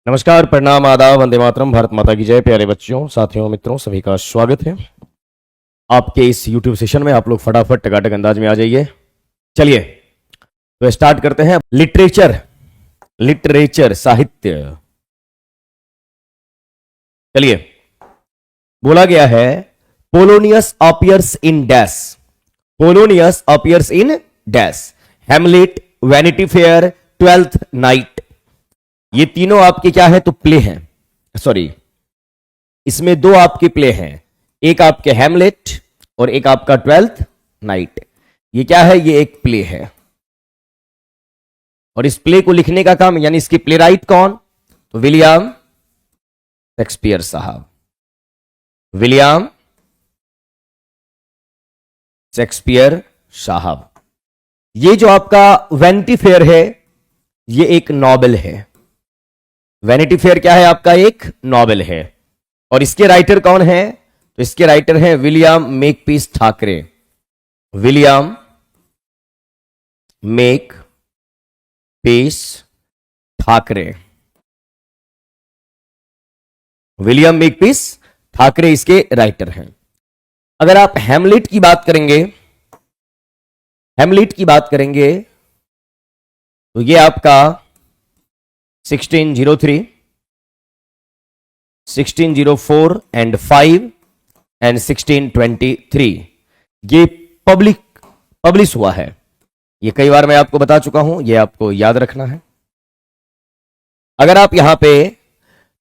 नमस्कार, प्रणाम, आदाब, वंदे मातरम, भारत माता की जय। प्यारे बच्चों, साथियों, मित्रों, सभी का स्वागत है आपके इस YouTube सेशन में। आप लोग फटाफट टकाटक अंदाज में आ जाइए। चलिए तो स्टार्ट करते हैं। लिटरेचर साहित्य। चलिए, बोला गया है Polonius appears in dash. Polonius appears in dash. Hamlet, vanity fair, twelfth night. ये तीनों आपके क्या है तो प्ले हैं। सॉरी, इसमें दो आपके प्ले हैं, एक आपके हैमलेट और एक आपका ट्वेल्थ नाइट। ये क्या है? ये एक प्ले है। और इस प्ले को लिखने का काम, यानी इसकी प्ले राइट कौन? तो विलियम शेक्सपियर साहब। विलियम शेक्सपियर साहब। ये जो आपका वैनिटी फेयर है, ये एक नॉवेल है। वैनिटी फेयर क्या है? आपका एक नॉवेल है। और इसके राइटर कौन है? तो इसके राइटर हैं William Makepeace Thackeray. William Makepeace Thackeray. William Makepeace Thackeray इसके राइटर हैं। अगर आप हैमलेट की बात करेंगे, हैमलेट की बात करेंगे तो ये आपका 1603, 1604 एंड 5 एंड 1623 ये पब्लिश हुआ है। ये कई बार मैं आपको बता चुका हूं, ये आपको याद रखना है। अगर आप यहां पे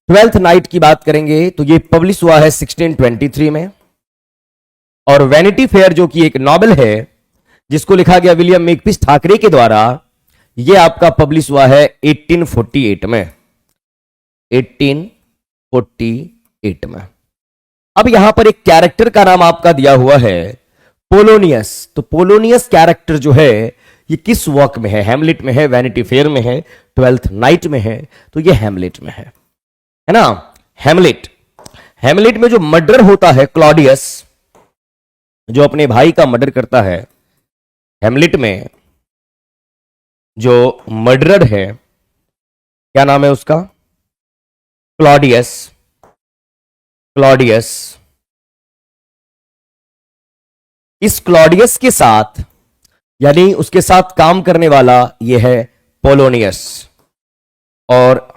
ट्वेल्थ नाइट की बात करेंगे तो ये पब्लिश हुआ है 1623 में। और वैनिटी फेयर जो कि एक नॉवेल है जिसको लिखा गया विलियम मेकपीस ठाकरे के द्वारा, ये आपका पब्लिश हुआ है 1848 में। 1848 में। अब यहां पर एक कैरेक्टर का नाम आपका दिया हुआ है पोलोनियस। तो पोलोनियस कैरेक्टर जो है ये किस वर्क में है? हैमलेट में है, वैनिटी फेयर में है, ट्वेल्थ नाइट में है। तो ये हैमलेट में है ना? हैमलेट। हैमलेट में जो मर्डर होता है, क्लॉडियस जो अपने भाई का मर्डर करता है, हैमलेट में जो मर्डरर है, क्या नाम है उसका? क्लॉडियस। क्लॉडियस। इस क्लॉडियस के साथ, यानी उसके साथ काम करने वाला ये है पोलोनियस। और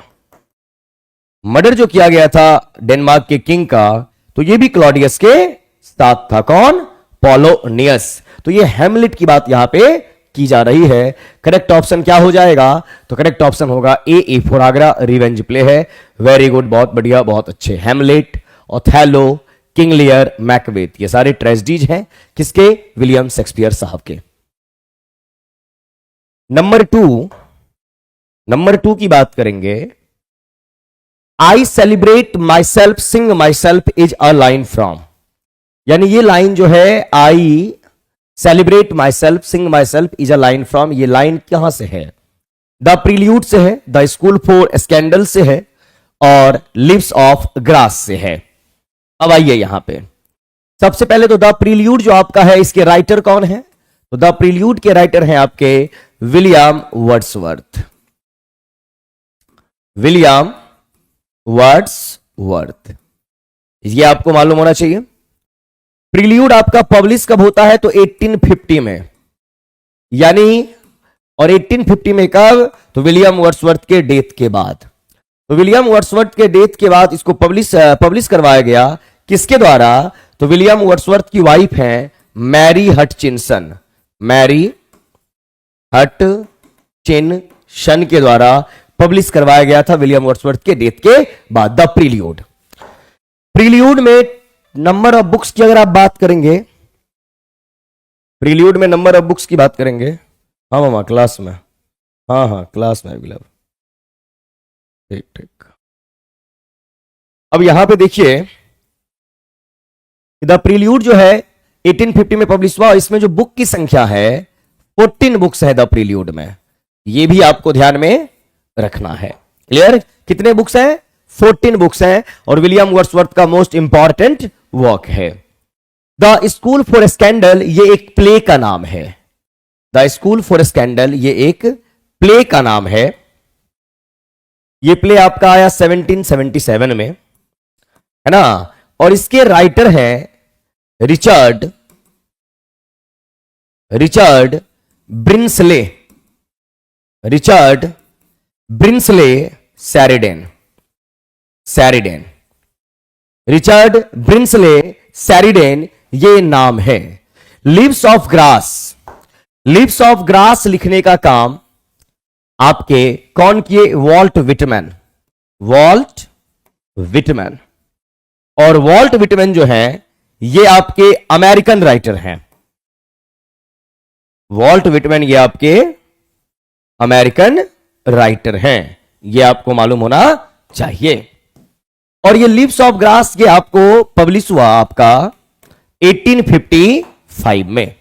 मर्डर जो किया गया था डेनमार्क के किंग का, तो ये भी क्लॉडियस के साथ था। कौन? पोलोनियस। तो ये हैमलेट की बात यहां पे की जा रही है। करेक्ट ऑप्शन क्या हो जाएगा? तो करेक्ट ऑप्शन होगा A for Agra, revenge play है। वेरी गुड, बहुत बढ़िया, बहुत अच्छे। Hamlet, Othello, King Lear, Macbeth, ये सारे ट्रेजेडीज हैं किसके? विलियम शेक्सपियर साहब के। नंबर टू की बात करेंगे। I celebrate myself, sing myself is a line from. यानी ये लाइन जो है, I celebrate myself, sing myself is a line from, ये लाइन कहां से है? द प्रील्यूड से है, द स्कूल फॉर स्कैंडल से है, और लिव्स ऑफ ग्रास से है। अब आइए यहां पे, सबसे पहले तो द प्रील्यूड जो आपका है, इसके राइटर कौन है? तो द प्रील्यूड के राइटर हैं आपके विलियम वर्ड्सवर्थ। विलियम वर्ड्सवर्थ, ये आपको मालूम होना चाहिए। प्रील्यूड आपका पब्लिश कब होता है? तो 1850 में। यानी, और 1850 में कब? तो विलियम वर्ड्सवर्थ के डेथ के बाद। तो विलियम वर्ड्सवर्थ के डेथ के बाद इसको पब्लिश करवाया गया। किसके द्वारा? तो विलियम वर्ड्सवर्थ की वाइफ हैं मैरी हटचिंसन। मैरी हटचिंसन के द्वारा पब्लिश करवाया गया था विलियम वर्ड्सवर्थ के डेथ के बाद, द प्रील्यूड। प्रील्यूड में नंबर ऑफ बुक्स की अगर आप बात करेंगे, प्रील्यूड में नंबर ऑफ बुक्स की बात करेंगे। हाँ मामा, क्लास में। हाँ क्लास में बिल्कुल। ठीक। अब यहां पे देखिए, द प्रील्यूड जो है 1850 में पब्लिश हुआ। इसमें जो बुक की संख्या है 14 बुक्स है द प्रील्यूड में। ये भी आपको ध्यान में रखना है। क्लियर? कितने बुक्स हैं? 14 बुक्स हैं। और विलियम वर्ड्सवर्थ का मोस्ट इंपॉर्टेंट वर्क है। द स्कूल फॉर स्कैंडल, ये एक प्ले का नाम है। द स्कूल फॉर स्कैंडल ये एक प्ले का नाम है। ये प्ले आपका आया 1777 में, है ना। और इसके राइटर हैं रिचर्ड ब्रिंसले, रिचर्ड ब्रिंसले सैरिडेन ये नाम है। लीव्स ऑफ ग्रास लिखने का काम आपके कौन किए? Walt Whitman. और वॉल्ट विटमैन जो है ये आपके अमेरिकन राइटर हैं। वॉल्ट विटमैन ये आपके अमेरिकन राइटर हैं, ये आपको मालूम होना चाहिए। और ये लीव्स ऑफ ग्रास ये आपको पब्लिश हुआ आपका 1855 में।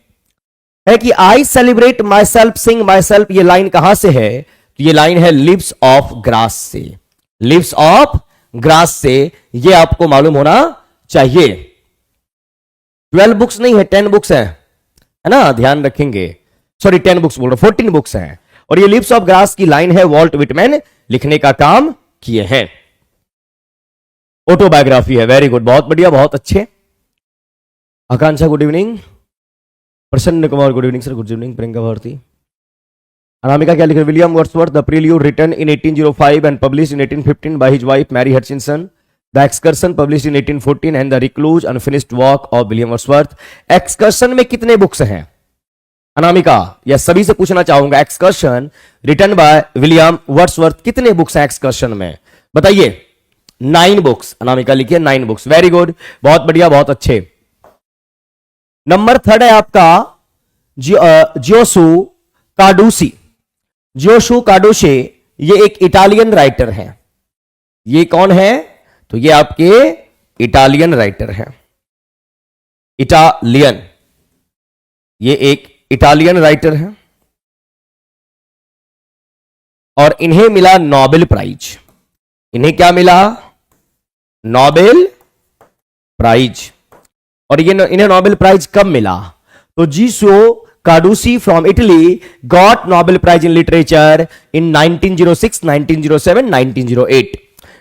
है कि I celebrate myself, sing myself, ये लाइन कहां से है? तो ये लाइन है लीव्स ऑफ ग्रास से। लीव्स ऑफ ग्रास से, ये आपको मालूम होना चाहिए। 12 बुक्स नहीं है, 10 बुक्स है ना, ध्यान रखेंगे। सॉरी 10 बुक्स बोल रहा हूं, 14 बुक्स हैं। और ये लीव्स ऑफ ग्रास की लाइन है वॉल्ट विटमैन लिखने का काम किए हैं। ऑटोबायोग्राफी है। वेरी गुड, बहुत बढ़िया, बहुत अच्छे। आकांक्षा good evening, Prasanna Kumar good evening sir, good evening. Priyanka Bharti, Anamika क्या लिख रहे? William Wordsworth, the Prelude written in 1805 and published in 1815 by his wife Mary Hutchinson, the Excursion published in 1814 and the Recluse unfinished work of William Wordsworth. Excursion में कितने books हैं अनामिका? या सभी से पूछना चाहूंगा, Excursion written by William Wordsworth, कितने books हैं एक्सकर्सन में? बताइए। 9 बुक्स। अनामिका लिखिए 9 बुक्स। वेरी गुड, बहुत बढ़िया, बहुत अच्छे। नंबर 3 है आपका जियोसु कार्डुसी, ये एक इटालियन राइटर है। ये कौन है? तो ये आपके इटालियन राइटर है। ये एक इटालियन राइटर है और इन्हें मिला नोबेल प्राइज। इन्हें क्या मिला? Nobel prize. और ये इन्हें नोबेल प्राइज कब मिला? तो Giosue Carducci from Italy got Nobel prize in literature in 1906, 1907, 1908।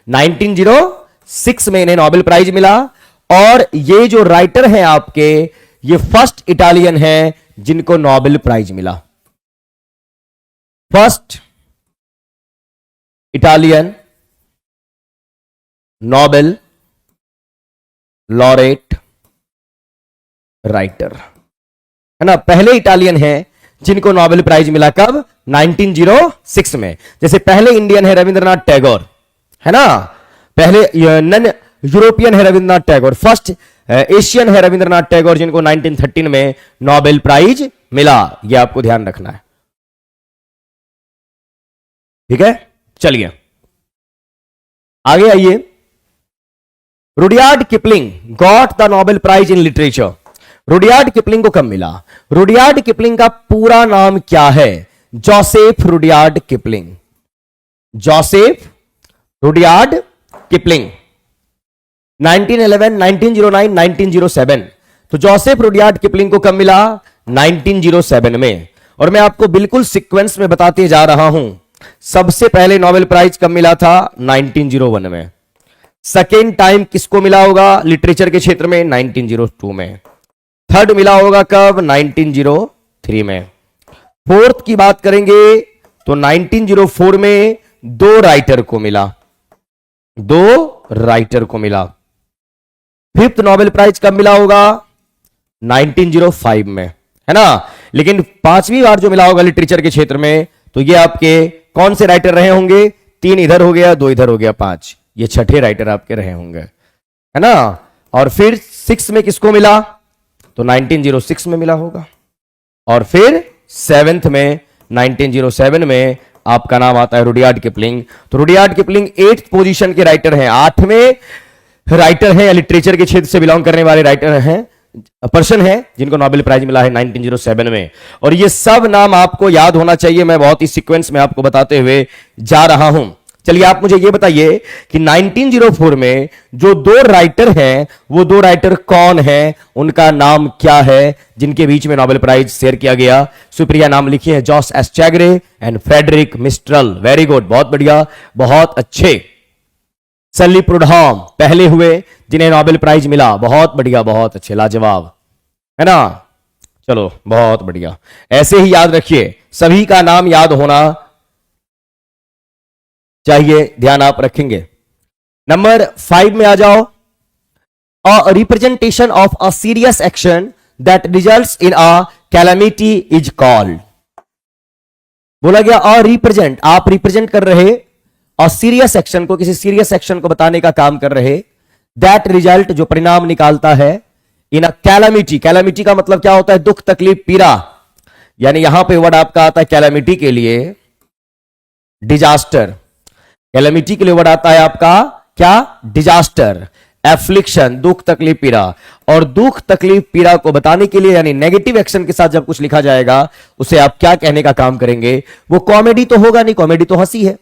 1906 में इन्हें नोबेल प्राइज मिला। और ये जो राइटर हैं आपके, ये फर्स्ट इटालियन हैं जिनको नोबेल प्राइज मिला। First Italian Nobel laureate writer, है ना। पहले इटालियन हैं जिनको नोबेल प्राइज मिला। कब? 1906 में। जैसे पहले इंडियन है रविंद्रनाथ टैगोर, है ना। पहले नन यूरोपियन है रविंद्रनाथ टैगोर। फर्स्ट एशियन है रविंद्रनाथ टैगोर जिनको 1913 में नोबेल प्राइज मिला। यह आपको ध्यान रखना है, ठीक है। चलिए आगे आइए। Rudyard Kipling got the Nobel prize in literature. Rudyard Kipling को कब मिला? रुडयार्ड किपलिंग का पूरा नाम क्या है? Joseph Rudyard Kipling. Joseph Rudyard Kipling 1911, 1909, 1907। तो जोसेफ रुडयार्ड किपलिंग को कब मिला? 1907 में। और मैं आपको बिल्कुल सीक्वेंस में बताते जा रहा हूं। सबसे पहले नोबेल प्राइज कब मिला था? 1901 में। सेकेंड टाइम किसको मिला होगा लिटरेचर के क्षेत्र में? 1902 में। थर्ड मिला होगा कब? 1903 में। फोर्थ की बात करेंगे तो 1904 में 2 राइटर को मिला। 2 राइटर को मिला। फिफ्थ नोबेल प्राइज कब मिला होगा? 1905 में, है ना। लेकिन 5वीं बार जो मिला होगा लिटरेचर के क्षेत्र में, तो ये आपके कौन से राइटर रहे होंगे? 3 इधर हो गया, 2 इधर हो गया, 5। ये छठे राइटर आपके रहे होंगे, है ना। और फिर 6 में किसको मिला? तो 1906 में मिला होगा। और फिर 7th में 1907 में आपका नाम आता है रुडयार्ड किपलिंग। तो रुडयार्ड किपलिंग 8th पोजीशन के राइटर हैं, 8वें राइटर हैं या लिटरेचर के क्षेत्र से बिलोंग करने वाले राइटर हैं, पर्सन है जिनको नोबेल प्राइज मिला है 1907 में। और ये सब नाम आपको याद होना चाहिए। मैं बहुत ही सीक्वेंस में आपको बताते हुए जा रहा हूं। चलिए आप मुझे यह बताइए कि 1904 में जो दो राइटर हैं वो दो राइटर कौन हैं, उनका नाम क्या है जिनके बीच में नोबेल प्राइज शेयर किया गया। सुप्रिया नाम लिखी है, Jose Echegaray and Frederic Mistral. Very good, बहुत बढ़िया, बहुत अच्छे। सैली प्रूडहॉम पहले हुए जिन्हें नोबेल प्राइज मिला, बहुत बढ़िया, बहुत अच्छे, लाजवाब, है ना। चलो बहुत बढ़िया, ऐसे ही याद रखिए, सभी का नाम याद होना चाहिए, ध्यान आप रखेंगे। नंबर 5 में आ जाओ। A representation of a serious action that results in a calamity is called. बोला गया अ रिप्रेजेंट, आप रिप्रेजेंट कर रहे, और सीरियस एक्शन को, किसी सीरियस एक्शन को बताने का काम कर रहे, दैट रिजल्ट जो परिणाम निकालता है, इन अ कैलामिटी, कैलामिटी का मतलब क्या होता है, दुख, तकलीफ, पीड़ा, यानी यहां पे वर्ड आपका आता है कैलामिटी के लिए डिजास्टर, कैलामिटी के लिए वर्ड आता है आपका क्या, डिजास्टर, एफ्लिक्शन, दुख, तकलीफ, पीड़ा। और दुख, तकलीफ, पीड़ा को बताने के लिए, यानी नेगेटिव एक्शन के साथ जब कुछ लिखा जाएगा उसे आप क्या कहने का काम करेंगे, वो कॉमेडी तो होगा नहीं, कॉमेडी तो हंसी है,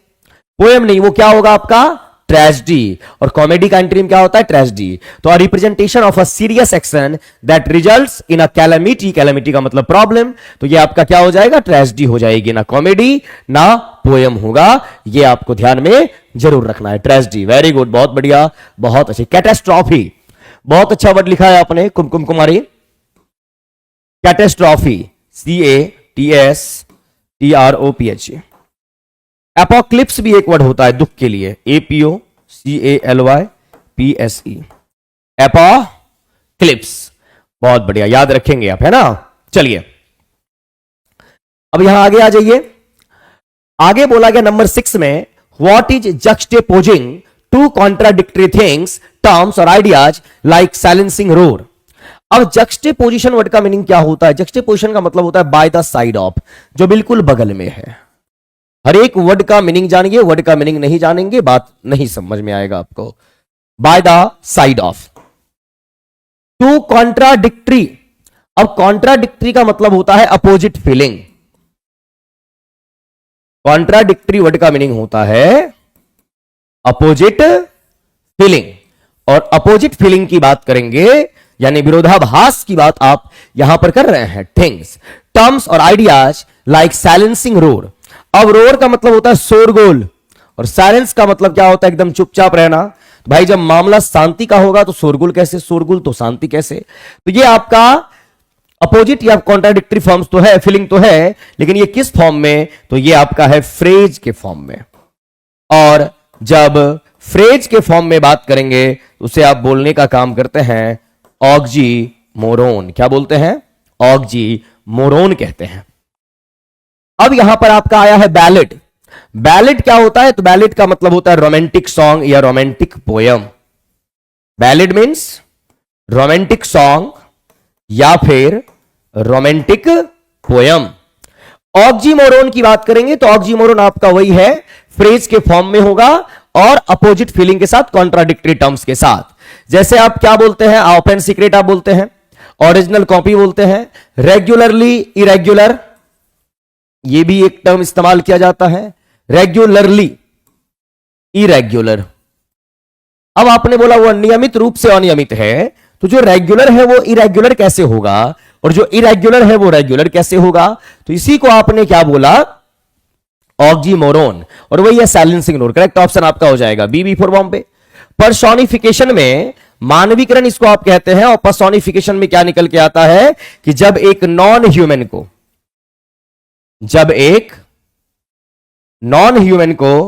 पोएम नहीं, वो क्या होगा आपका ट्रेजेडी, और कॉमेडी का एंट्रीम क्या होता है, ट्रेजेडी। तो a representation of a serious action that results in a calamity, calamity का मतलब प्रॉब्लम, तो ये आपका क्या हो जाएगा, ट्रेजेडी हो जाएगी, ना कॉमेडी ना पोएम होगा, ये आपको ध्यान में जरूर रखना है, ट्रेजेडी। वेरी गुड, बहुत बढ़िया, बहुत अच्छी। कैटेस्ट्रॉफी, बहुत अच्छा वर्ड लिखा है आपने, कुमकुम कुमारी, कैटेस्ट्रॉफी, CATSTROPH। एपोक्लिप्स भी एक वर्ड होता है दुख के लिए, APOCALYPSE, एपोक्लिप्स, बहुत बढ़िया, याद रखेंगे आप, है ना। चलिए अब यहां आगे आ जाइए। आगे बोला गया नंबर 6 में, what is juxtaposing two contradictory things, terms और आइडियाज लाइक साइलेंसिंग रोर। अब जक्सटेपोजिशन वर्ड का मीनिंग क्या होता है, जक्सटेपोजिशन का मतलब होता है बाय द साइड ऑफ, जो बिल्कुल बगल में है। हर एक वर्ड का मीनिंग जानिए, वर्ड का मीनिंग नहीं जानेंगे बात नहीं समझ में आएगा आपको। By the side of, to contradictory, अब कॉन्ट्राडिक्टरी का मतलब होता है अपोजिट फीलिंग, कॉन्ट्राडिक्टरी वर्ड का मीनिंग होता है अपोजिट फीलिंग, और अपोजिट फीलिंग की बात करेंगे यानी विरोधाभास की बात आप यहां पर कर रहे हैं। थिंग्स, टर्म्स और आइडियाज लाइक साइलेंसिंग रोर, अब रोर का मतलब होता है शोरगुल, और साइलेंस का मतलब क्या होता है, एकदम चुपचाप रहना। तो भाई जब मामला शांति का होगा तो शोरगुल कैसे, शोरगुल तो शांति कैसे। तो ये आपका अपोजिट या कॉन्ट्राडिक्टरी फॉर्म्स तो है, फीलिंग तो है, लेकिन ये किस फॉर्म में, तो ये आपका है फ्रेज के फॉर्म में। और जब फ्रेज के फॉर्म में बात करेंगे उसे आप बोलने का काम करते हैं ऑक्सीमोरोन। क्या बोलते हैं, ऑक्सीमोरोन कहते हैं। अब यहां पर आपका आया है बैलेड। बैलेड क्या होता है, तो बैलेड का मतलब होता है रोमांटिक सॉन्ग या romantic poem. Ballad means romantic song या फिर रोमांटिक पोयम। ऑक्सीमोरोन की बात करेंगे तो ऑक्सीमोरोन आपका वही है, फ्रेज के फॉर्म में होगा और अपोजिट फीलिंग के साथ, कॉन्ट्राडिक्टरी टर्म्स के साथ। जैसे आप क्या बोलते हैं, ओपन सीक्रेट आप बोलते हैं, ओरिजिनल कॉपी बोलते हैं, रेगुलरली इरेग्युलर, ये भी एक टर्म इस्तेमाल किया जाता है, रेगुलरली इरेग्युलर। अब आपने बोला वो नियमित रूप से अनियमित है, तो जो रेगुलर है वो इरेग्युलर कैसे होगा, और जो इरेग्युलर है वो रेगुलर कैसे होगा, तो इसी को आपने क्या बोला, ऑक्सीमोरोन, और वही है साइलेंसिंग रोर। करेक्ट ऑप्शन आपका हो जाएगा बी फॉर बॉम्बे। पर्सोनिफिकेशन में मानवीकरण इसको आप कहते हैं, और पर्सोनिफिकेशन में क्या निकल के आता है कि जब एक नॉन ह्यूमन को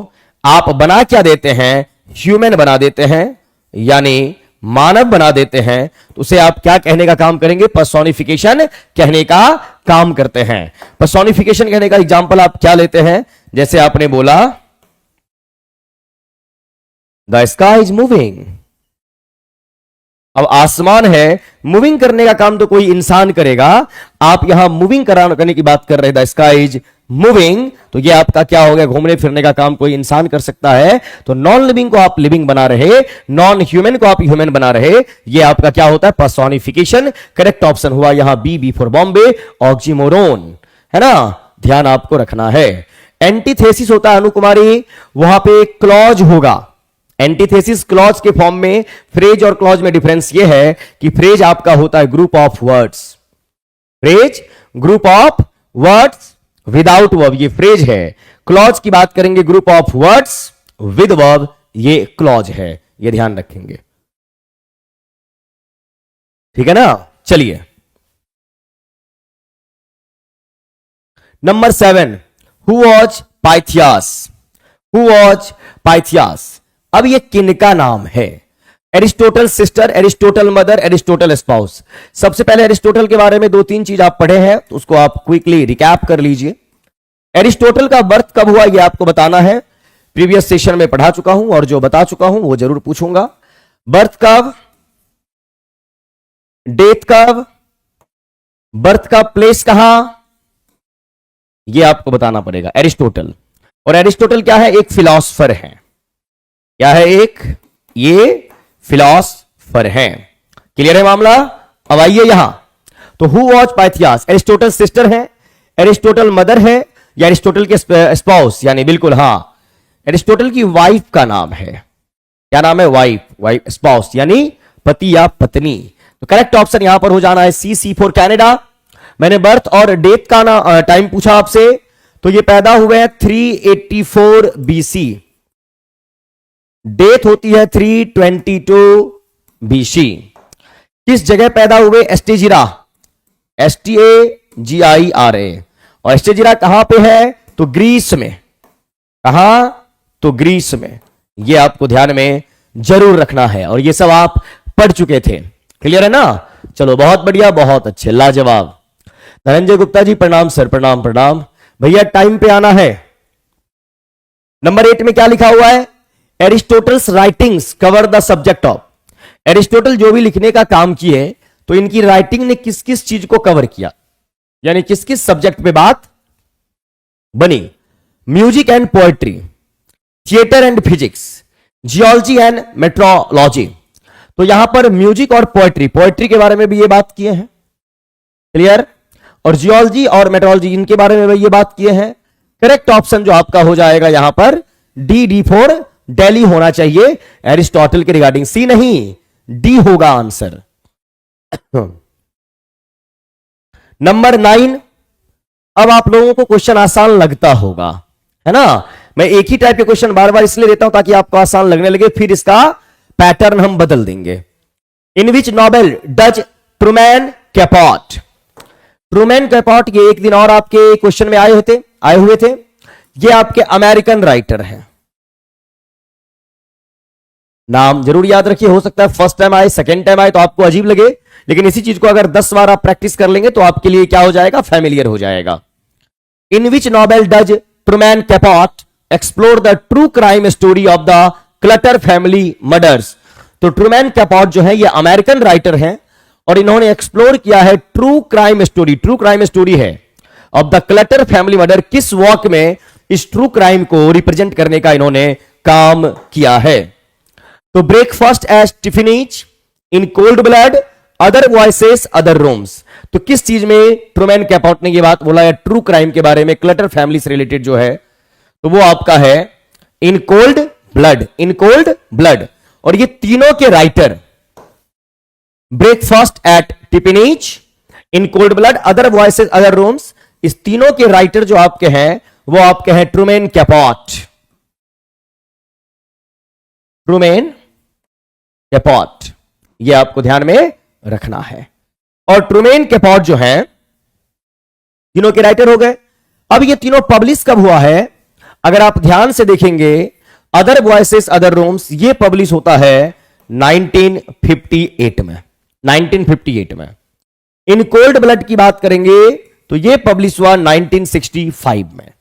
आप बना क्या देते हैं, ह्यूमन बना देते हैं, यानी मानव बना देते हैं, तो उसे आप क्या कहने का काम करेंगे, पर्सोनिफिकेशन कहने का काम करते हैं। पर्सोनिफिकेशन कहने का एग्जांपल आप क्या लेते हैं, जैसे आपने बोला द स्काई इज मूविंग, अब आसमान है, मूविंग करने का काम तो कोई इंसान करेगा, आप यहां मूविंग करने की बात कर रहे हैं, द स्काई इज मूविंग, तो ये आपका क्या हो गया, घूमने फिरने का काम कोई इंसान कर सकता है। तो नॉन लिविंग को आप लिविंग बना रहे, नॉन ह्यूमन को आप ह्यूमन बना रहे, ये आपका क्या होता है, पर्सोनिफिकेशन। करेक्ट ऑप्शन हुआ यहां बी फॉर बॉम्बे, ऑक्सीमोरोन, है ना, ध्यान आपको रखना है। एंटीथेसिस होता है अनुकुमारी, वहां पे क्लॉज होगा। एंटीथेसिस क्लॉज के फॉर्म में, फ्रेज और क्लॉज में डिफरेंस यह है कि फ्रेज आपका होता है group of words, phrase group of words without verb, ये फ्रेज है। क्लॉज की बात करेंगे group of words with verb, ये क्लॉज है, ये ध्यान रखेंगे, ठीक है ना। चलिए number 7, who was Pythias, who was Pythias. अब ये किनका नाम है? Aristotle sister, Aristotle mother, Aristotle spouse. सबसे पहले एरिस्टोटल के बारे में 2-3 चीज आप पढ़े हैं, तो उसको आप क्विकली रिकैप कर लीजिए। एरिस्टोटल का बर्थ कब हुआ ये आपको बताना है, प्रीवियस सेशन में पढ़ा चुका हूं और जो बता चुका हूं वो जरूर पूछूंगा। बर्थ कब, डेथ कब, बर्थ का प्लेस कहां, ये आपको बताना पड़ेगा। एरिस्टोटल, और एरिस्टोटल क्या है? एक फिलॉसफर है। क्या है? एक ये फिलॉसफर है। क्लियर है मामला? अब आइए यहां, तो who was Pythias, Aristotle sister है, एरिस्टोटल मदर है, या एरिस्टोटल के स्पाउस, यानी बिल्कुल हां, एरिस्टोटल की वाइफ का नाम है। क्या नाम है? वाइफ, वाइफ स्पाउस यानी पति या पत्नी। तो करेक्ट ऑप्शन यहां पर हो जाना है सी फॉर कैनेडा। मैंने बर्थ और डेथ का टाइम पूछा आपसे, तो ये पैदा हुए हैं 384 बीसी, डेथ होती है 322 बीसी। किस जगह पैदा हुए? एस्टेजिरा, STAGIRA। और एस्टेजिरा कहां पे है? तो ग्रीस में। कहां? तो ग्रीस में। ये आपको ध्यान में जरूर रखना है, और ये सब आप पढ़ चुके थे। क्लियर है ना? चलो बहुत बढ़िया, बहुत अच्छे, लाजवाब। धनंजय गुप्ता जी प्रणाम सर, प्रणाम प्रणाम भैया, टाइम पे आना है। नंबर 8 में क्या लिखा हुआ है? Aristotle's writings cover the subject of. Aristotle जो भी लिखने का काम किए, तो इनकी राइटिंग ने किस किस चीज को कवर किया, यानी किस किस सब्जेक्ट पे बात बनी? Music and poetry, theatre and physics, geology and metrology. तो यहां पर म्यूजिक और पोएट्री, पोएट्री के बारे में भी ये बात किए हैं, क्लियर, और जियोलॉजी और मेट्रोलॉजी इनके बारे में भी ये बात किए हैं। करेक्ट ऑप्शन जो आपका हो जाएगा यहां पर डी फॉर दिल्ली होना चाहिए एरिस्टोटल के रिगार्डिंग, सी नहीं, डी होगा आंसर। नंबर 9, अब आप लोगों को क्वेश्चन आसान लगता होगा, है ना। मैं एक ही टाइप के क्वेश्चन बार बार इसलिए देता हूं ताकि आपको आसान लगने लगे, फिर इसका पैटर्न हम बदल देंगे। इन which novel does Truman कैपोट, Trueman कैपोट, ये एक दिन और आपके क्वेश्चन में आए हुए थे। ये आपके अमेरिकन राइटर हैं, नाम जरूर याद रखिए। हो सकता है फर्स्ट टाइम आए, सेकेंड टाइम आए तो आपको अजीब लगे, लेकिन इसी चीज को अगर 10 बार आप प्रैक्टिस कर लेंगे तो आपके लिए क्या हो जाएगा? फैमिलियर हो जाएगा। In which novel does Truman Capote explore the true crime story of the Clutter family murders. तो ट्रूमैन कैपोट जो है ये अमेरिकन राइटर हैं, और इन्होंने एक्सप्लोर किया है true crime story, true crime story है of the Clutter family murder. किस वर्क में इस ट्रू क्राइम को रिप्रेजेंट करने का इन्होंने काम किया है? तो Breakfast as Tiffany's, in cold blood, other voices, other rooms. तो किस चीज में ट्रूमैन कैपोट ने ये बात बोला है ट्रू क्राइम के बारे में, क्लटर फैमिली से रिलेटेड जो है, तो वो आपका है in cold blood, in cold blood. और ये तीनों के writer, Breakfast at Tiffany's, in cold blood, other voices, other rooms, इस तीनों के राइटर जो आपके हैं वो आपके हैं ट्रूमैन कैपोट, ट्रूमैन कैपोट, ये आपको ध्यान में रखना है। और ट्रूमैन कैपोट जो है तीनों के राइटर हो गए। अब ये तीनों पब्लिश कब हुआ है? अगर आप ध्यान से देखेंगे, अदर वॉइसेस अदर रूम्स ये पब्लिश होता है 1958 में, 1958 में। इन कोल्ड ब्लड की बात करेंगे तो ये पब्लिश हुआ 1965 में।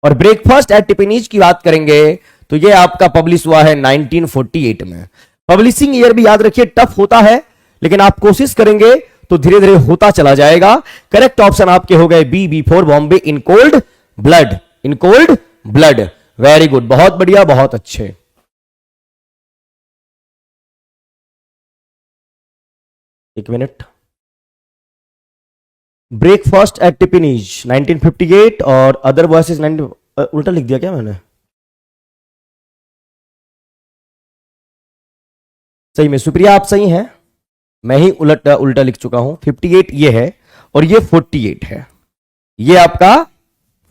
और ब्रेकफास्ट एट टिफिनीज की बात करेंगे तो ये आपका पब्लिश हुआ है 1948 में। पब्लिशिंग ईयर भी याद रखिए, टफ होता है, लेकिन आप कोशिश करेंगे तो धीरे धीरे होता चला जाएगा। करेक्ट ऑप्शन आपके हो गए B for Bombay, in cold blood, in cold blood. Very good, बहुत बढ़िया, बहुत अच्छे। एक मिनट, ब्रेकफास्ट एट टिफिनीज 1958 और अदर वॉइसेस उल्टा लिख दिया क्या मैंने? सही में सुप्रिया आप सही हैं, मैं ही उल्टा लिख चुका हूं। 58 ये है और ये 48 है, ये आपका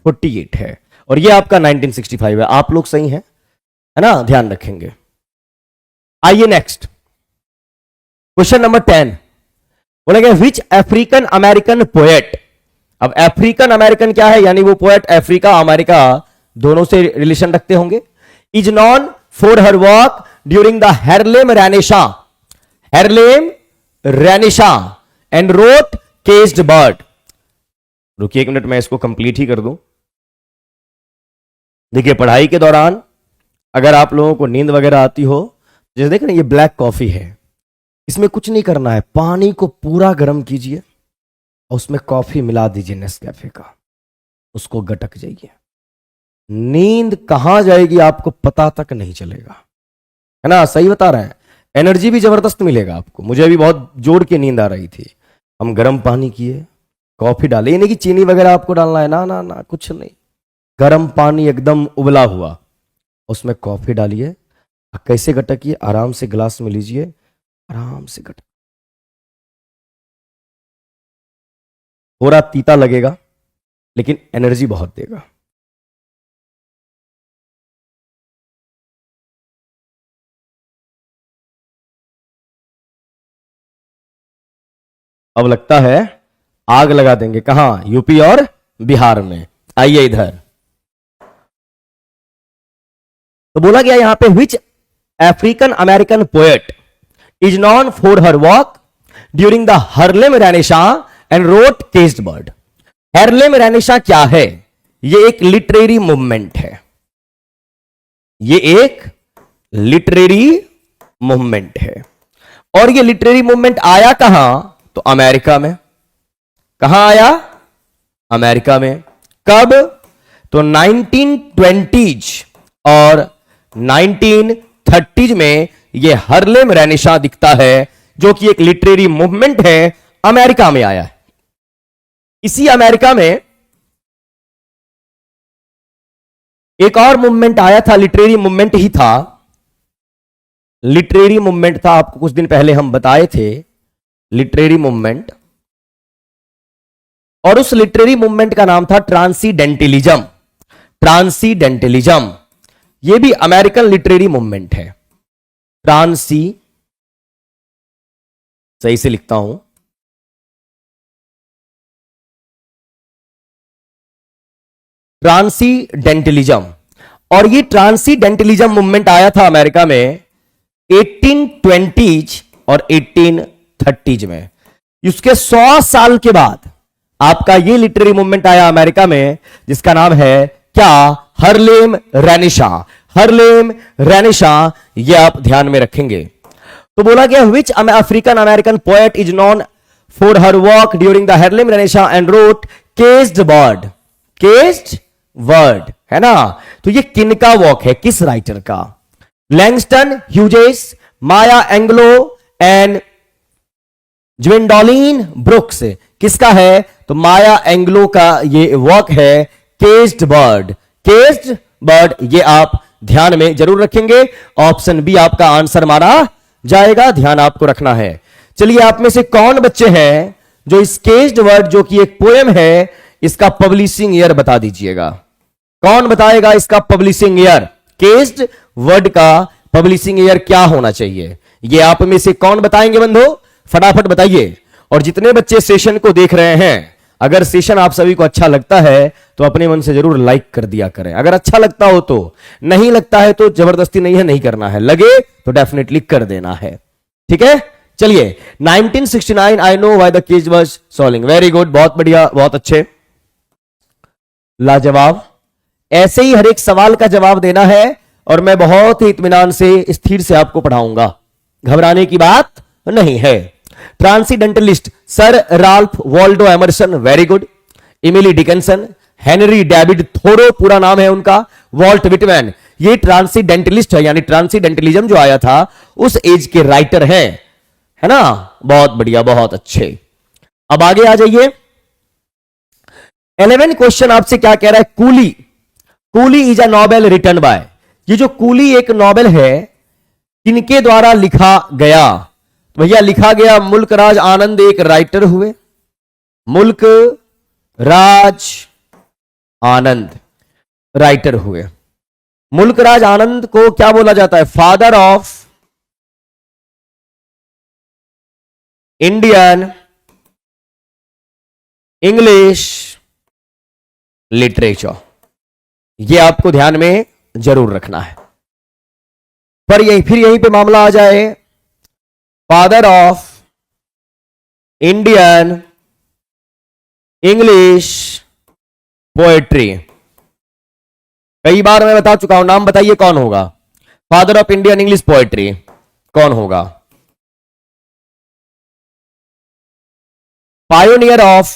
48 है और ये आपका 1965 है। आप लोग सही हैं, है ना, ध्यान रखेंगे। आइए नेक्स्ट क्वेश्चन नंबर 10 बोलेंगे विच अफ्रीकन अमेरिकन पोएट। अब अफ्रीकन अमेरिकन क्या है, यानी वो पोएट अफ्रीका अमेरिका दोनों से रिलेशन रखते होंगे। Is known for her work during the Harlem Renaissance and wrote Caged bird. रुकिए एक मिनट, मैं इसको कंप्लीट ही कर दूं। देखिए पढ़ाई के दौरान अगर आप लोगों को नींद वगैरह आती हो, जैसे देख रहे हैं ये ब्लैक कॉफी है, इसमें कुछ नहीं करना है, पानी को पूरा गर्म कीजिए और उसमें कॉफी मिला दीजिए नेस्कैफे का, उसको गटक जाइए, नींद कहां जाएगी आपको पता तक नहीं चलेगा, है ना, सही बता रहे हैं। एनर्जी भी जबरदस्त मिलेगा आपको। मुझे भी बहुत जोड़ के नींद आ रही थी, हम गर्म पानी किए, कॉफी डाले, ये नहीं कि चीनी वगैरह आपको डालना है, ना ना ना, कुछ नहीं, गर्म पानी एकदम उबला हुआ, उसमें कॉफी डालिए, कैसे गटकिए, आराम से गिलास में लीजिए, आराम से गटक, थोड़ा तीता लगेगा लेकिन एनर्जी बहुत देगा। अब लगता है आग लगा देंगे, कहां, यूपी और बिहार में। आइए इधर, तो बोला गया यहां पे which African American poet is known for her work during the Harlem Renaissance and wrote Caged Bird. Harlem Renaissance क्या है? ये एक लिटरेरी मूवमेंट है, ये एक लिटरेरी मूवमेंट है। और ये लिटरेरी मूवमेंट आया कहां? तो अमेरिका में। कहां आया? अमेरिका में। कब? तो 1920s और 1930s में ये हार्लेम रेनेसां दिखता है, जो कि एक लिटरेरी मूवमेंट है, अमेरिका में आया है। इसी अमेरिका में एक और मूवमेंट आया था, लिटरेरी मूवमेंट ही था, लिटरेरी मूवमेंट था, आपको कुछ दिन पहले हम बताए थे, लिटरेरी मूवमेंट। और उस लिटरेरी मूवमेंट का नाम था ट्रांसीडेंटलिज्म। ट्रांसीडेंटलिज्म ये भी अमेरिकन लिटरेरी मूवमेंट है। सही से लिखता हूं, ट्रांसीडेंटलिज्म। और ये ट्रांसीडेंटलिज्म मूवमेंट आया था अमेरिका में 1820s और 1830s में। उसके 100 साल के बाद आपका ये लिटरेरी मूवमेंट आया अमेरिका में, जिसका नाम है क्या? Harlem renaissance. हार्लेम रेनेसां, ये आप ध्यान में रखेंगे। तो बोला गया which African American poet is known for her work during the Harlem Renaissance and wrote Caged Bird. Caged word, है ना। तो ये किनका वर्क है, किस राइटर का? Langston Hughes, Maya Angelou and Gwendolyn Brooks. किसका है? तो माया एंग्लो का ये वर्क है, केज्ड बर्ड। केज्ड बर्ड, ये आप ध्यान में जरूर रखेंगे। ऑप्शन बी आपका आंसर माना जाएगा, ध्यान आपको रखना है। चलिए, आप में से कौन बच्चे हैं जो इस केज्ड वर्ड, जो कि एक पोएम है, इसका पब्लिशिंग ईयर बता दीजिएगा। कौन बताएगा इसका पब्लिशिंग ईयर? केज्ड वर्ड का पब्लिशिंग ईयर क्या होना चाहिए? ये आप में से कौन बताएंगे बंधु? फटाफट बताइए। और जितने बच्चे सेशन को देख रहे हैं, अगर सेशन आप सभी को अच्छा लगता है तो अपने मन से जरूर लाइक कर दिया करें। अगर अच्छा लगता हो तो, नहीं लगता है तो जबरदस्ती नहीं है, नहीं करना है, लगे तो डेफिनेटली कर देना है, ठीक है। चलिए, 1969 I know why the cage was solving. Very good, बहुत बढ़िया, बहुत अच्छे, लाजवाब। ऐसे ही हर एक सवाल का जवाब देना है और मैं बहुत ही इत्मीनान से, स्थिर से आपको पढ़ाऊंगा, घबराने की बात नहीं है। Transcendentalist sir Ralph Waldo Emerson, very good. Emily Dickinson, Henry David Thoreau पूरा नाम है उनका, वॉल्ट विटमैन, ये ट्रांसीडेंटलिस्ट है, यानी ट्रांसीडेंटलिज्म जो आया था उस एज के राइटर हैं, है ना। बहुत बढ़िया, बहुत अच्छे। अब आगे आ जाइए। 11 क्वेश्चन आपसे क्या कह रहा है? Coolie, Coolie is a novel written by, ये जो कूली एक नॉवेल है किनके द्वारा लिखा गया? तो भैया लिखा गया मुल्क राज आनंद एक राइटर हुए, मुल्क राज आनंद राइटर हुए। मुल्क राज आनंद को क्या बोला जाता है? Father of Indian English literature, यह आपको ध्यान में जरूर रखना है। पर फिर यहीं पे मामला आ जाए, father of Indian English poetry. कई बार मैं बता चुका हूं, नाम बताइए कौन होगा father of Indian English poetry? कौन होगा? Pioneer of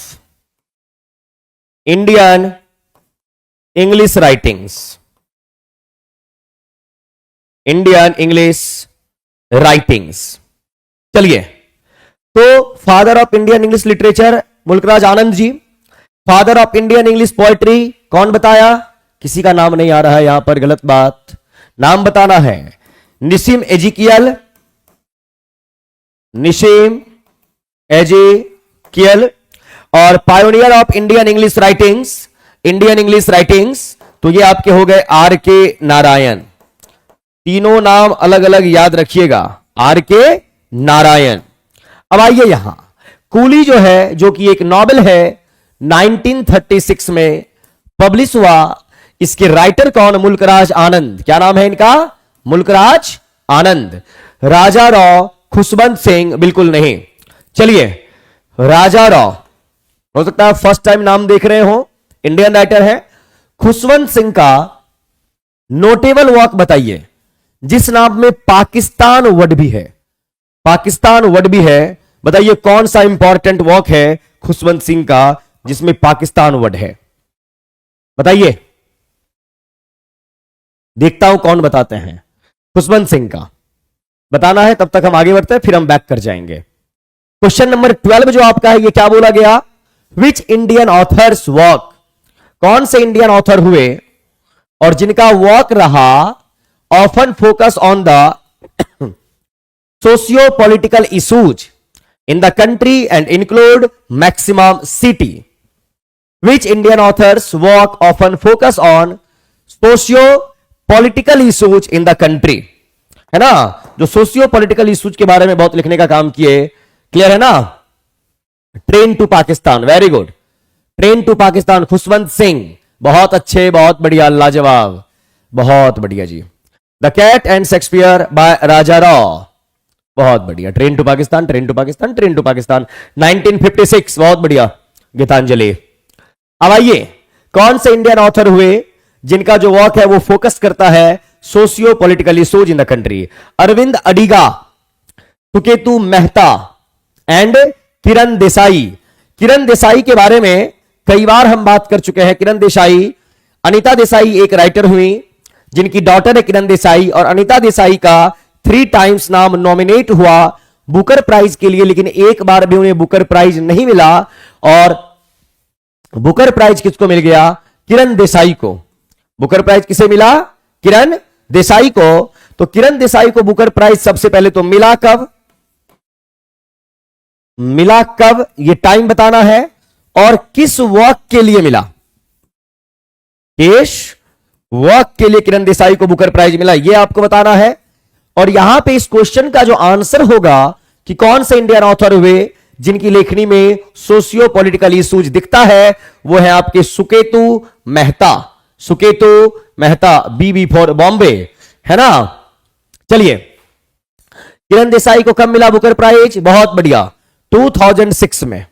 Indian English writings, Indian English writings. चलिए, तो father of Indian English literature Mulk Raj Anand ji, father of Indian English poetry कौन बताया? किसी का नाम नहीं आ रहा है यहां पर, गलत बात, नाम बताना है। निसिम एजिकियल, निसिम एजिकियल। और pioneer of Indian English writings, Indian English writings, तो ये आपके हो गए आर के नारायण। तीनों नाम अलग अलग याद रखिएगा, आर के नारायण। अब आइए यहां, कूली जो है, जो कि एक नॉवेल है, 1936 में पब्लिश हुआ। इसके राइटर कौन? मुल्कराज आनंद। क्या नाम है इनका? मुल्कराज आनंद। राजा राव खुशवंत सिंह? बिल्कुल नहीं। चलिए, राजा राव, हो सकता है फर्स्ट टाइम नाम देख रहे हो, इंडियन राइटर है। खुशवंत सिंह का नोटेबल वर्क बताइए जिस नाम में पाकिस्तान वर्ड भी है, पाकिस्तान वर्ड भी है। बताइए कौन सा इंपॉर्टेंट वर्क है खुशवंत सिंह का जिसमें पाकिस्तान वर्ड है? बताइए, देखता हूं कौन बताते हैं। खुशवंत सिंह का बताना है, तब तक हम आगे बढ़ते हैं, फिर हम बैक कर जाएंगे। क्वेश्चन नंबर 12 जो आपका है, ये क्या बोला गया? विच इंडियन ऑथर्स वर्क, कौन से इंडियन ऑथर हुए और जिनका वर्क रहा often focus on the socio political issues in the country and include maximum city? Which Indian authors work often focus on socio-political issues in the country? है ना, जो socio political issues के बारे में बहुत लिखने का काम किए। क्लियर है ना? Train to Pakistan, very good, train to Pakistan, Khushwant Singh, बहुत अच्छे, बहुत बढ़िया, लाजवाब, बहुत बढ़िया जी। The cat and Shakespeare by Raja Rao, बहुत बढ़िया। Train to Pakistan, train to Pakistan, train to Pakistan, 1956, बहुत बढ़िया, गीतांजलि। अब आइए, कौन से इंडियन ऑथर हुए जिनका जो वर्क है वो फोकस करता है socio political issues in the country? Aravind Adiga, Suketu Mehta and Kiran Desai. Kiran Desai के बारे में कई बार हम बात कर चुके हैं। किरण देसाई, अनीता देसाई एक राइटर हुई जिनकी डॉटर है किरण देसाई, और अनीता देसाई का 3 टाइम्स नाम नॉमिनेट हुआ बुकर प्राइज के लिए, लेकिन एक बार भी उन्हें बुकर प्राइज नहीं मिला। और बुकर प्राइज किसको मिल गया? किरण देसाई को। बुकर प्राइज किसे मिला? किरण देसाई को। तो किरण देसाई को बुकर प्राइज सबसे पहले तो मिला कब? मिला कब, यह टाइम बताना है, और किस वर्क के लिए मिला? किस वर्क के लिए किरण देसाई को बुकर प्राइज मिला, यह आपको बताना है। और यहां पे इस क्वेश्चन का जो आंसर होगा कि कौन से इंडियन ऑथर हुए जिनकी लेखनी में सोशियो पॉलिटिकल इश्यूज दिखता है, वो है आपके सुकेतु मेहता। सुकेतु मेहता, बीबी फॉर बॉम्बे, है ना। चलिए, किरण देसाई को कब मिला बुकर प्राइज? बहुत बढ़िया, 2006 में,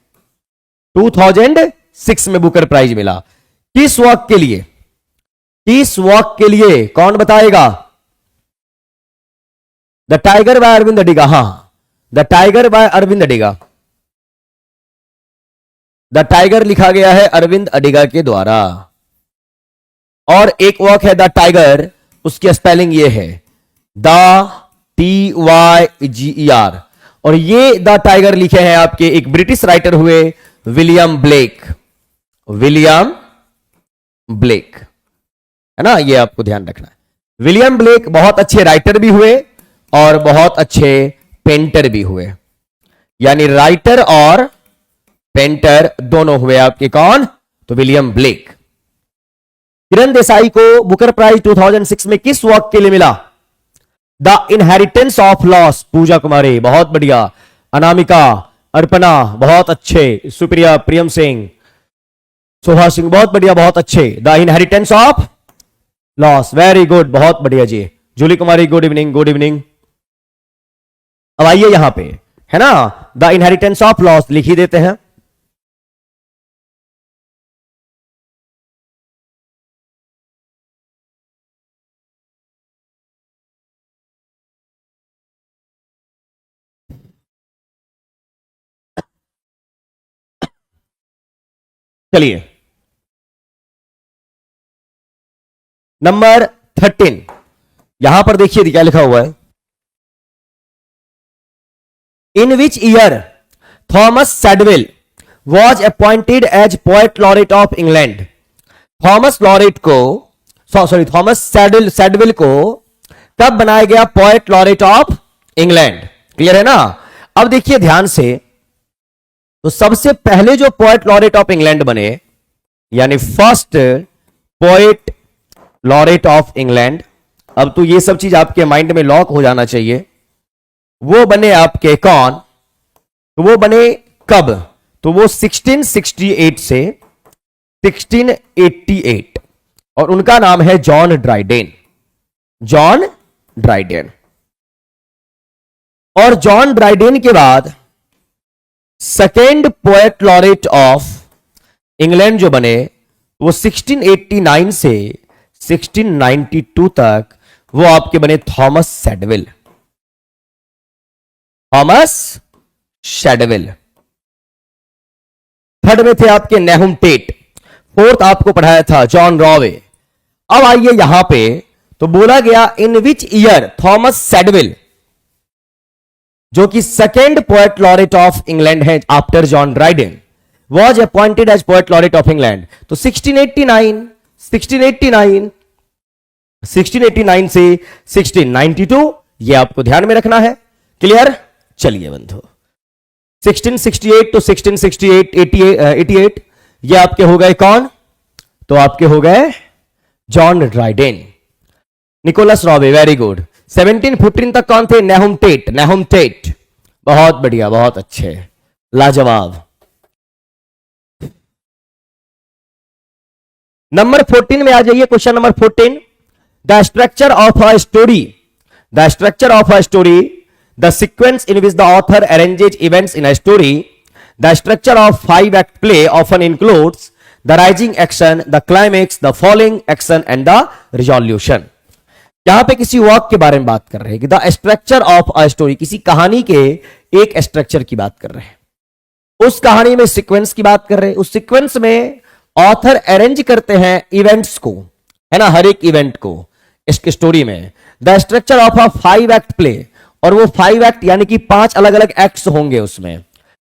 2006 में बुकर प्राइज मिला। किस वर्क के लिए? किस वर्क के लिए, कौन बताएगा? The tiger by Aravind Adiga. हां, the tiger by Aravind Adiga. The tiger लिखा गया है अरविंद अडिगा के द्वारा। और एक वर्क है द टाइगर, उसकी स्पेलिंग ये है द TYGER। और ये द टाइगर लिखे हैं आपके एक ब्रिटिश राइटर हुए विलियम ब्लेक। William Blake. है ना, ये आपको ध्यान रखना है। विलियम ब्लेक बहुत अच्छे राइटर भी हुए और बहुत अच्छे पेंटर भी हुए, यानी राइटर और पेंटर दोनों हुए आपके कौन, तो विलियम ब्लेक। किरण देसाई को बुकर प्राइज 2006 में किस वर्क के लिए मिला? द इनहेरिटेंस ऑफ लॉस, पूजा कुमारी बहुत बढ़िया, अनामिका, अर्पणा बहुत अच्छे, सुप्रिया, प्रियम सिंह, शोभा सिंह बहुत बढ़िया, बहुत अच्छे। The inheritance of loss, very good, बहुत बढ़िया जी। जूली कुमारी गुड इवनिंग, गुड इवनिंग। अब आइए यहां पे, है ना, द इनहेरिटेंस ऑफ लॉस लिख ही देते हैं। चलिए नंबर 13, यहां पर देखिए क्या लिखा हुआ है। In which year Thomas Shadwell was appointed as poet laureate of England? Thomas laureate को, सॉरी थॉमस सैडविल को कब बनाया गया poet laureate of England? Clear है ना। अब देखिए ध्यान से, तो सबसे पहले जो पोएट लॉरेट ऑफ इंग्लैंड बने, यानी first poet laureate of England, अब तो ये सब चीज आपके माइंड में लॉक हो जाना चाहिए, वो बने आपके कौन, तो वो बने कब, तो वो 1668 से 1688, और उनका नाम है जॉन ड्राइडेन, जॉन ड्राइडेन। और जॉन ड्राइडेन के बाद second poet laureate of England जो बने, वो 1689 से 1692 तक वो आपके बने थॉमस सैडविल, थॉमस सैडविल। थर्ड में थे आपके नेहुम टेट, फोर्थ आपको पढ़ाया था जॉन रॉवे। अब आइए यहां पे, तो बोला गया इन विच ईयर थॉमस सैडविल, जो कि second poet laureate of England है after John Dryden, was appointed as poet laureate of England, तो 1689 से 1692, ये आपको ध्यान में रखना है। क्लियर, चलिए बंधु, 1668 टू 1668 88 ये आपके हो गए कौन, तो आपके हो गए John Dryden, Nicholas Rowe, very good. 1715 तक कौन थे, नेहुम टेट, नेहुम टेट बहुत बढ़िया, बहुत अच्छे, लाजवाब। नंबर 14 में आ जाइए, question number 14, the structure of a story, the structure of a story, the sequence in which the author arranges events in a story, the structure of 5-act play often includes the rising action, the climax, the falling action and the resolution। यहां पे किसी work के बारे में बात कर रहे हैं कि the structure of a story, किसी कहानी के एक स्ट्रक्चर की बात कर रहे हैं, उस कहानी में सीक्वेंस की बात कर रहे हैं, उस सीक्वेंस में ऑथर अरेंज करते हैं इवेंट्स को, है ना, हर एक इवेंट को इसके स्टोरी में। The structure of a 5-act play, और वो 5 एक्ट यानी कि 5 अलग अलग एक्ट्स होंगे उसमें।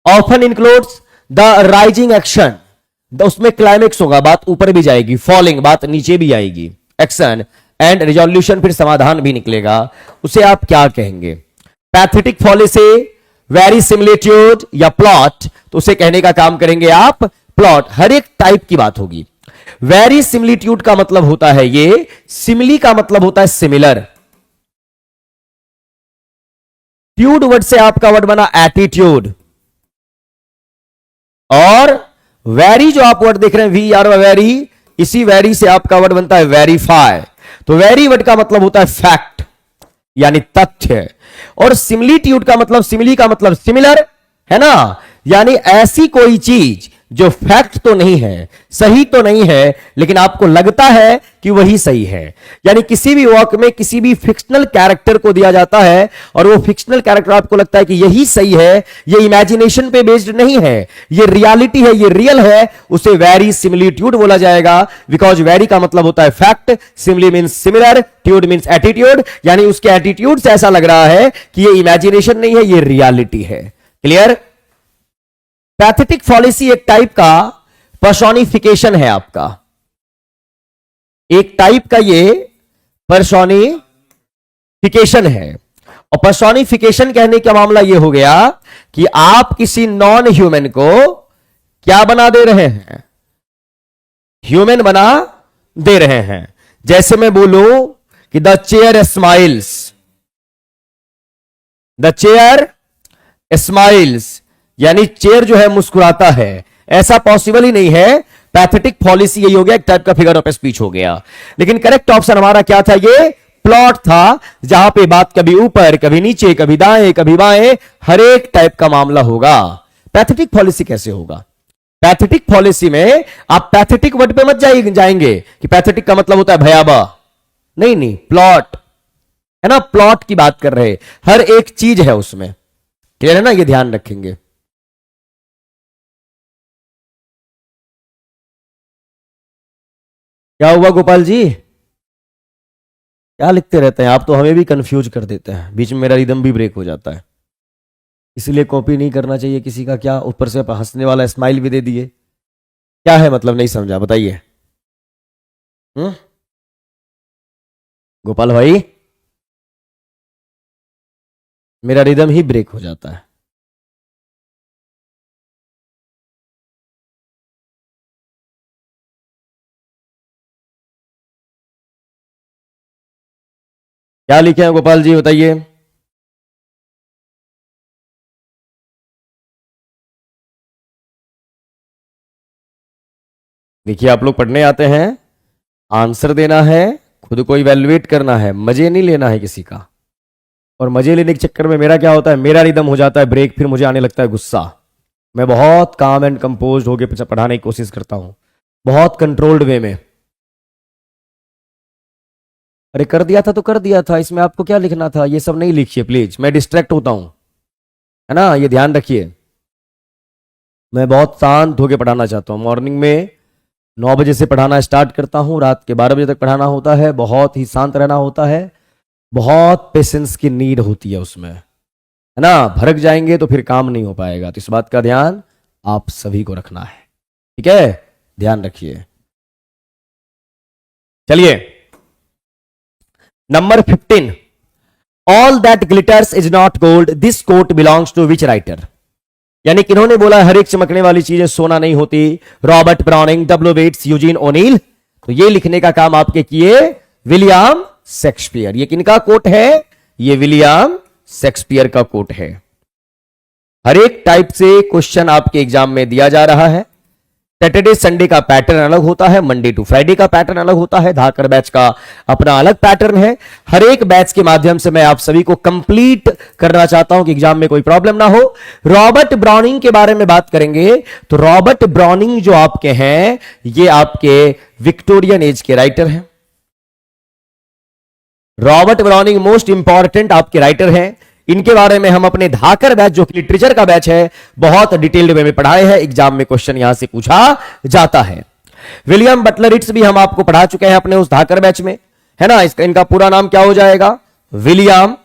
Often includes the rising action, उसमें क्लाइमेक्स होगा, बात ऊपर भी जाएगी, फॉलिंग बात नीचे भी आएगी, एक्शन एंड रिजोल्यूशन, फिर समाधान भी निकलेगा, उसे आप क्या कहेंगे? पैथेटिक फॉलिसी, वेरी सिमिलिट्यूड या प्लॉट, तो उसे कहने का काम करेंगे आप प्लॉट। हर एक टाइप की बात होगी। वेरी सिमिलिट्यूड का मतलब होता है ये, सिमिली का मतलब होता है सिमिलर, ट्यूड वर्ड से आपका वर्ड बना एटीट्यूड, और वेरी जो आप वर्ड देख रहे हैं वी आर वेरी, इसी वेरी से आपका वर्ड बनता है वेरीफाई। तो वेरी वर्ड का मतलब होता है फैक्ट यानी तथ्य, और सिमिलिट्यूड का मतलब, सिमिली का मतलब सिमिलर, है ना, यानी ऐसी कोई चीज जो फैक्ट तो नहीं है, सही तो नहीं है, लेकिन आपको लगता है कि वही सही है। यानी किसी भी वर्क में किसी भी फिक्शनल कैरेक्टर को दिया जाता है और वो फिक्शनल कैरेक्टर आपको लगता है कि यही सही है, ये इमेजिनेशन पे बेस्ड नहीं है, ये रियलिटी है, ये रियल है, उसे वेरी सिमिलिट्यूड बोला जाएगा। बिकॉज वेरी का मतलब होता है fact, simile means similar, tude means attitude, यानी उसके एटीट्यूड से ऐसा लग रहा है कि ये इमेजिनेशन नहीं है, ये रियलिटी है। क्लियर। पैथेटिक फॉलिसी एक टाइप का पर्सोनिफिकेशन है आपका, एक टाइप का ये पर्सोनिफिकेशन है। और पर्सोनिफिकेशन कहने का मामला ये हो गया कि आप किसी नॉन ह्यूमन को क्या बना दे रहे हैं, ह्यूमन बना दे रहे हैं। जैसे मैं बोलूं कि the chair smiles, the chair smiles, यानी चेयर जो है मुस्कुराता है, ऐसा पॉसिबल ही नहीं है। पैथेटिक पॉलिसी यही हो गया, एक टाइप का फिगर ऑफ स्पीच हो गया। लेकिन करेक्ट ऑप्शन हमारा क्या था, ये प्लॉट था, जहां पे बात कभी ऊपर, कभी नीचे, कभी दाएं, कभी बाएं, हर एक टाइप का मामला होगा। पैथेटिक पॉलिसी कैसे होगा? पैथेटिक पॉलिसी में आप पैथेटिक वर्ड पे मत जाएंगे कि पैथेटिक का मतलब होता है भयावह। नहीं नहीं, प्लॉट है ना, प्लॉट की बात कर रहे, हर एक चीज है उसमें। क्लियर है ना, ये ध्यान रखेंगे। क्या हुआ गोपाल जी, क्या लिखते रहते हैं आप? तो हमें भी कंफ्यूज कर देते हैं, बीच में मेरा रिदम भी ब्रेक हो जाता है। इसलिए कॉपी नहीं करना चाहिए किसी का। क्या ऊपर से हंसने वाला स्माइल भी दे दिए, क्या है मतलब? नहीं समझा, बताइए। गोपाल भाई, मेरा रिदम ही ब्रेक हो जाता है। क्या लिखे हैं गोपाल जी, बताइए। देखिए, आप लोग पढ़ने आते हैं, आंसर देना है, खुद को इवैल्यूएट करना है, मजे नहीं लेना है किसी का। और मजे लेने के चक्कर में मेरा क्या होता है, मेरा रिदम हो जाता है ब्रेक, फिर मुझे आने लगता है गुस्सा। मैं बहुत काम एंड कंपोज होकर पढ़ाने की कोशिश करता हूं, बहुत कंट्रोल्ड वे में। अरे कर दिया था तो कर दिया था, इसमें आपको क्या लिखना था? ये सब नहीं लिखिए प्लीज, मैं डिस्ट्रैक्ट होता हूं, है ना, ये ध्यान रखिए। मैं बहुत शांत होकर पढ़ाना चाहता हूं। मॉर्निंग में 9 बजे से पढ़ाना स्टार्ट करता हूं, रात के 12 बजे तक पढ़ाना होता है। बहुत ही शांत रहना होता है, बहुत पेशेंस की नीड होती है उसमें, है ना। भड़क जाएंगे तो फिर काम नहीं हो पाएगा। तो इस बात का ध्यान आप सभी को रखना है, ठीक है, ध्यान रखिए। चलिए, number 15, all that glitters is not gold, this quote belongs to which writer? यानी किन्होंने बोला हर एक चमकने वाली चीजें सोना नहीं होती? Robert Browning, W Yeats, Eugene O'Neill. तो ये लिखने का काम आपके किए विलियम शेक्सपियर। ये किनका कोट है? ये विलियम शेक्सपियर का कोट है। हर एक टाइप से क्वेश्चन आपके एग्जाम में दिया जा रहा है। सैटरडे संडे का पैटर्न अलग होता है, मंडे टू फ्राइडे का पैटर्न अलग होता है, धाकर बैच का अपना अलग पैटर्न है। हर एक बैच के माध्यम से मैं आप सभी को कंप्लीट करना चाहता हूं कि एग्जाम में कोई प्रॉब्लम ना हो। रॉबर्ट ब्राउनिंग के बारे में बात करेंगे तो रॉबर्ट ब्राउनिंग जो आपके हैं, ये आपके विक्टोरियन एज के राइटर हैं। रॉबर्ट ब्राउनिंग मोस्ट इंपॉर्टेंट आपके राइटर हैं। इनके बारे में हम अपने धाकर बैच, जो कि लिटरेचर का बैच है, बहुत डिटेल्ड वे में पढ़ाए हैं। एग्जाम में क्वेश्चन यहां से पूछा जाता है। विलियम बटलर इट्स भी हम आपको पढ़ा चुके हैं अपने उस धाकर बैच में, है ना। इनका पूरा नाम क्या हो जाएगा? William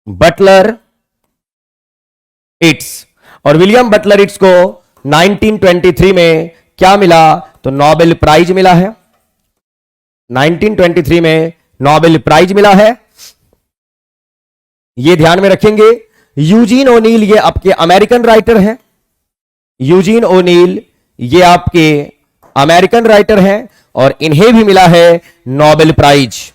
Butler it's. और विलियम बटलर इट्स को 1923 में क्या मिला? तो नोबेल प्राइज मिला है। 1923 में नोबेल प्राइज मिला है, ये ध्यान में रखेंगे। यूजीन ओनील ये आपके अमेरिकन राइटर हैं। यूजीन ओनील ये आपके अमेरिकन राइटर हैं और इन्हें भी मिला है नोबेल प्राइज।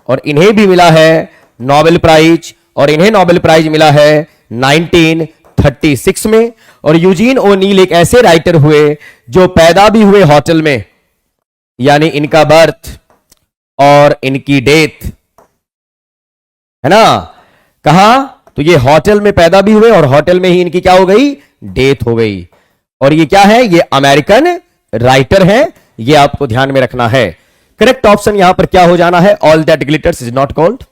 और इन्हें भी मिला है नोबेल प्राइज, और इन्हें नोबेल प्राइज मिला है 1936 में। और यूजीन ओनील एक ऐसे राइटर हुए जो पैदा भी हुए होटल में, यानी इनका बर्थ और इनकी डेथ, है ना, कहां? तो ये होटल में पैदा भी हुए और होटल में ही इनकी क्या हो गई? डेथ हो गई। और ये क्या है? ये अमेरिकन राइटर है, ये आपको ध्यान में रखना है। करेक्ट ऑप्शन यहां पर क्या हो जाना है? All that glitters is not gold.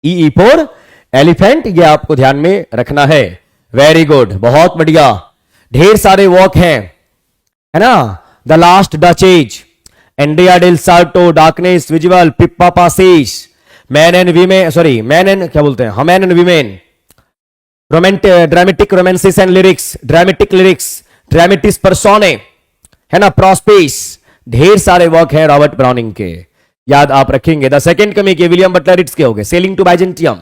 E for elephant, ये आपको ध्यान में रखना है। वेरी गुड, बहुत बढ़िया। ढेर सारे वॉक हैं, है ना। The last Duchess, Andrea del Sarto, darkness visible, Pippa passes, men and women, sorry men and क्या बोलते हैं, men and women, dramatic romances and lyrics, dramatic lyrics, dramatis personae, है ना, प्रॉस्पेस, ढेर सारे वर्क हैं रॉबर्ट ब्राउनिंग के, याद आप रखेंगे। द सेकेंड कमी के विलियम बटलर इट्स के हो गए, sailing to Byzantium,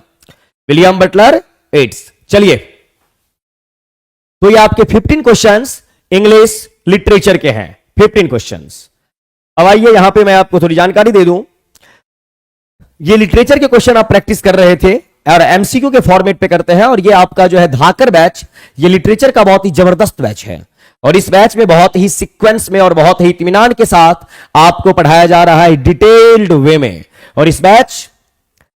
William Butler Yeats. चलिए, तो ये आपके 15 क्वेश्चंस इंग्लिश लिटरेचर के हैं, 15 क्वेश्चंस। अब आइए यहां पे मैं आपको थोड़ी जानकारी दे दूं। ये लिटरेचर के क्वेश्चन आप प्रैक्टिस कर रहे थे और एमसीक्यू के फॉर्मेट पे करते हैं, और ये आपका जो है धाकर बैच, ये लिटरेचर का बहुत ही जबरदस्त बैच है, और इस बैच में बहुत ही सीक्वेंस में और बहुत ही इत्मीनान के साथ आपको पढ़ाया जा रहा है डिटेल्ड वे में। और इस बैच,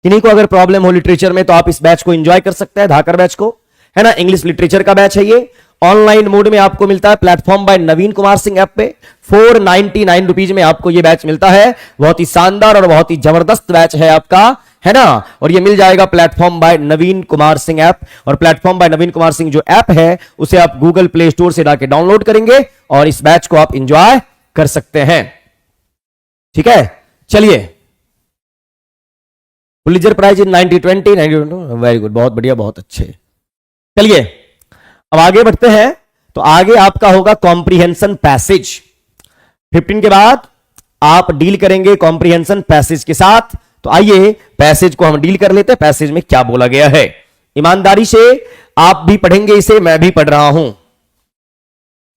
किन्हीं को अगर प्रॉब्लम हो लिटरेचर में तो आप इस बैच को एंजॉय कर सकते हैं, धाकर बैच को, है ना। इंग्लिश लिटरेचर का बैच है ये, ऑनलाइन मोड में आपको मिलता है प्लेटफॉर्म बाय नवीन कुमार सिंह ऐप पे, 499 रुपीज में आपको ये बैच मिलता है। बहुत ही शानदार और बहुत ही जबरदस्त बैच है आपका, है ना। और ये मिल जाएगा प्लेटफॉर्म बाय नवीन कुमार सिंह ऐप, और प्लेटफॉर्म बाय नवीन कुमार सिंह जो ऐप है उसे आप गूगल प्ले स्टोर से जाके डाउनलोड करेंगे और इस बैच को आप एंजॉय कर सकते हैं, ठीक है। चलिए, Pulitzer prize in 1920, very good, बहुत बढ़िया, बहुत अच्छे। चलिए अब आगे बढ़ते हैं, तो आगे आपका होगा कॉम्प्रिहेंशन पैसेज। 15 के बाद आप डील करेंगे कॉम्प्रिहेंशन पैसेज के साथ। तो आइए पैसेज को हम डील कर लेते हैं, पैसेज में क्या बोला गया है। ईमानदारी से आप भी पढ़ेंगे इसे, मैं भी पढ़ रहा हूं।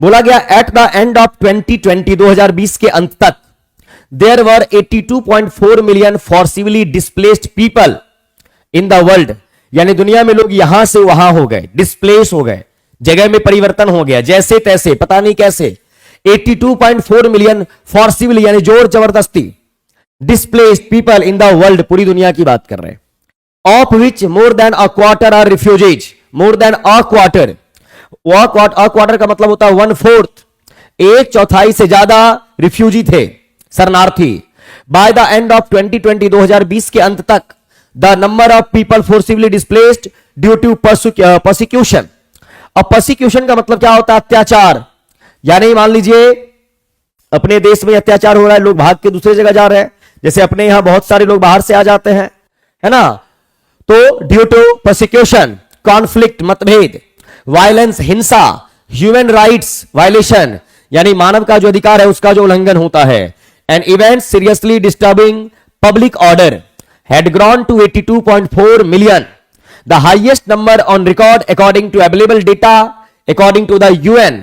बोला गया एट द एंड ऑफ 2020, 2020 के अंत तक there were 82.4 million forcibly displaced people in the world, यानी दुनिया में लोग यहां से वहां हो गए, डिस्प्लेस हो गए, जगह में परिवर्तन हो गया, जैसे तैसे, पता नहीं कैसे। 82.4 मिलियन फॉर्सिबली, यानी जोर जबरदस्ती, displaced people in the world, पूरी दुनिया की बात कर रहे हैं। Of which more than a quarter are refugees, more than a quarter, a quarter का मतलब होता है 1/4, 1/4 से ज्यादा रिफ्यूजी थे, शरणार्थी। बाय द एंड ऑफ 2020, 2020 के अंत तक, the number of people forcibly displaced due to persecution. अब परसिक्यूशन का मतलब क्या होता है? अत्याचार, यानी मान लीजिए अपने देश में अत्याचार हो रहा है, लोग भाग के दूसरी जगह जा रहे हैं, जैसे अपने यहां बहुत सारे लोग बाहर से आ जाते हैं, है ना। तो ड्यू टू परसिक्यूशन, कॉन्फ्लिक्ट, मतभेद, वायलेंस, हिंसा, ह्यूमन राइट्स वायलेशन, यानी मानव का जो अधिकार है उसका जो उल्लंघन होता है, and event seriously disturbing public order had grown to 82.4 million, the highest number on record according to available data, according to the UN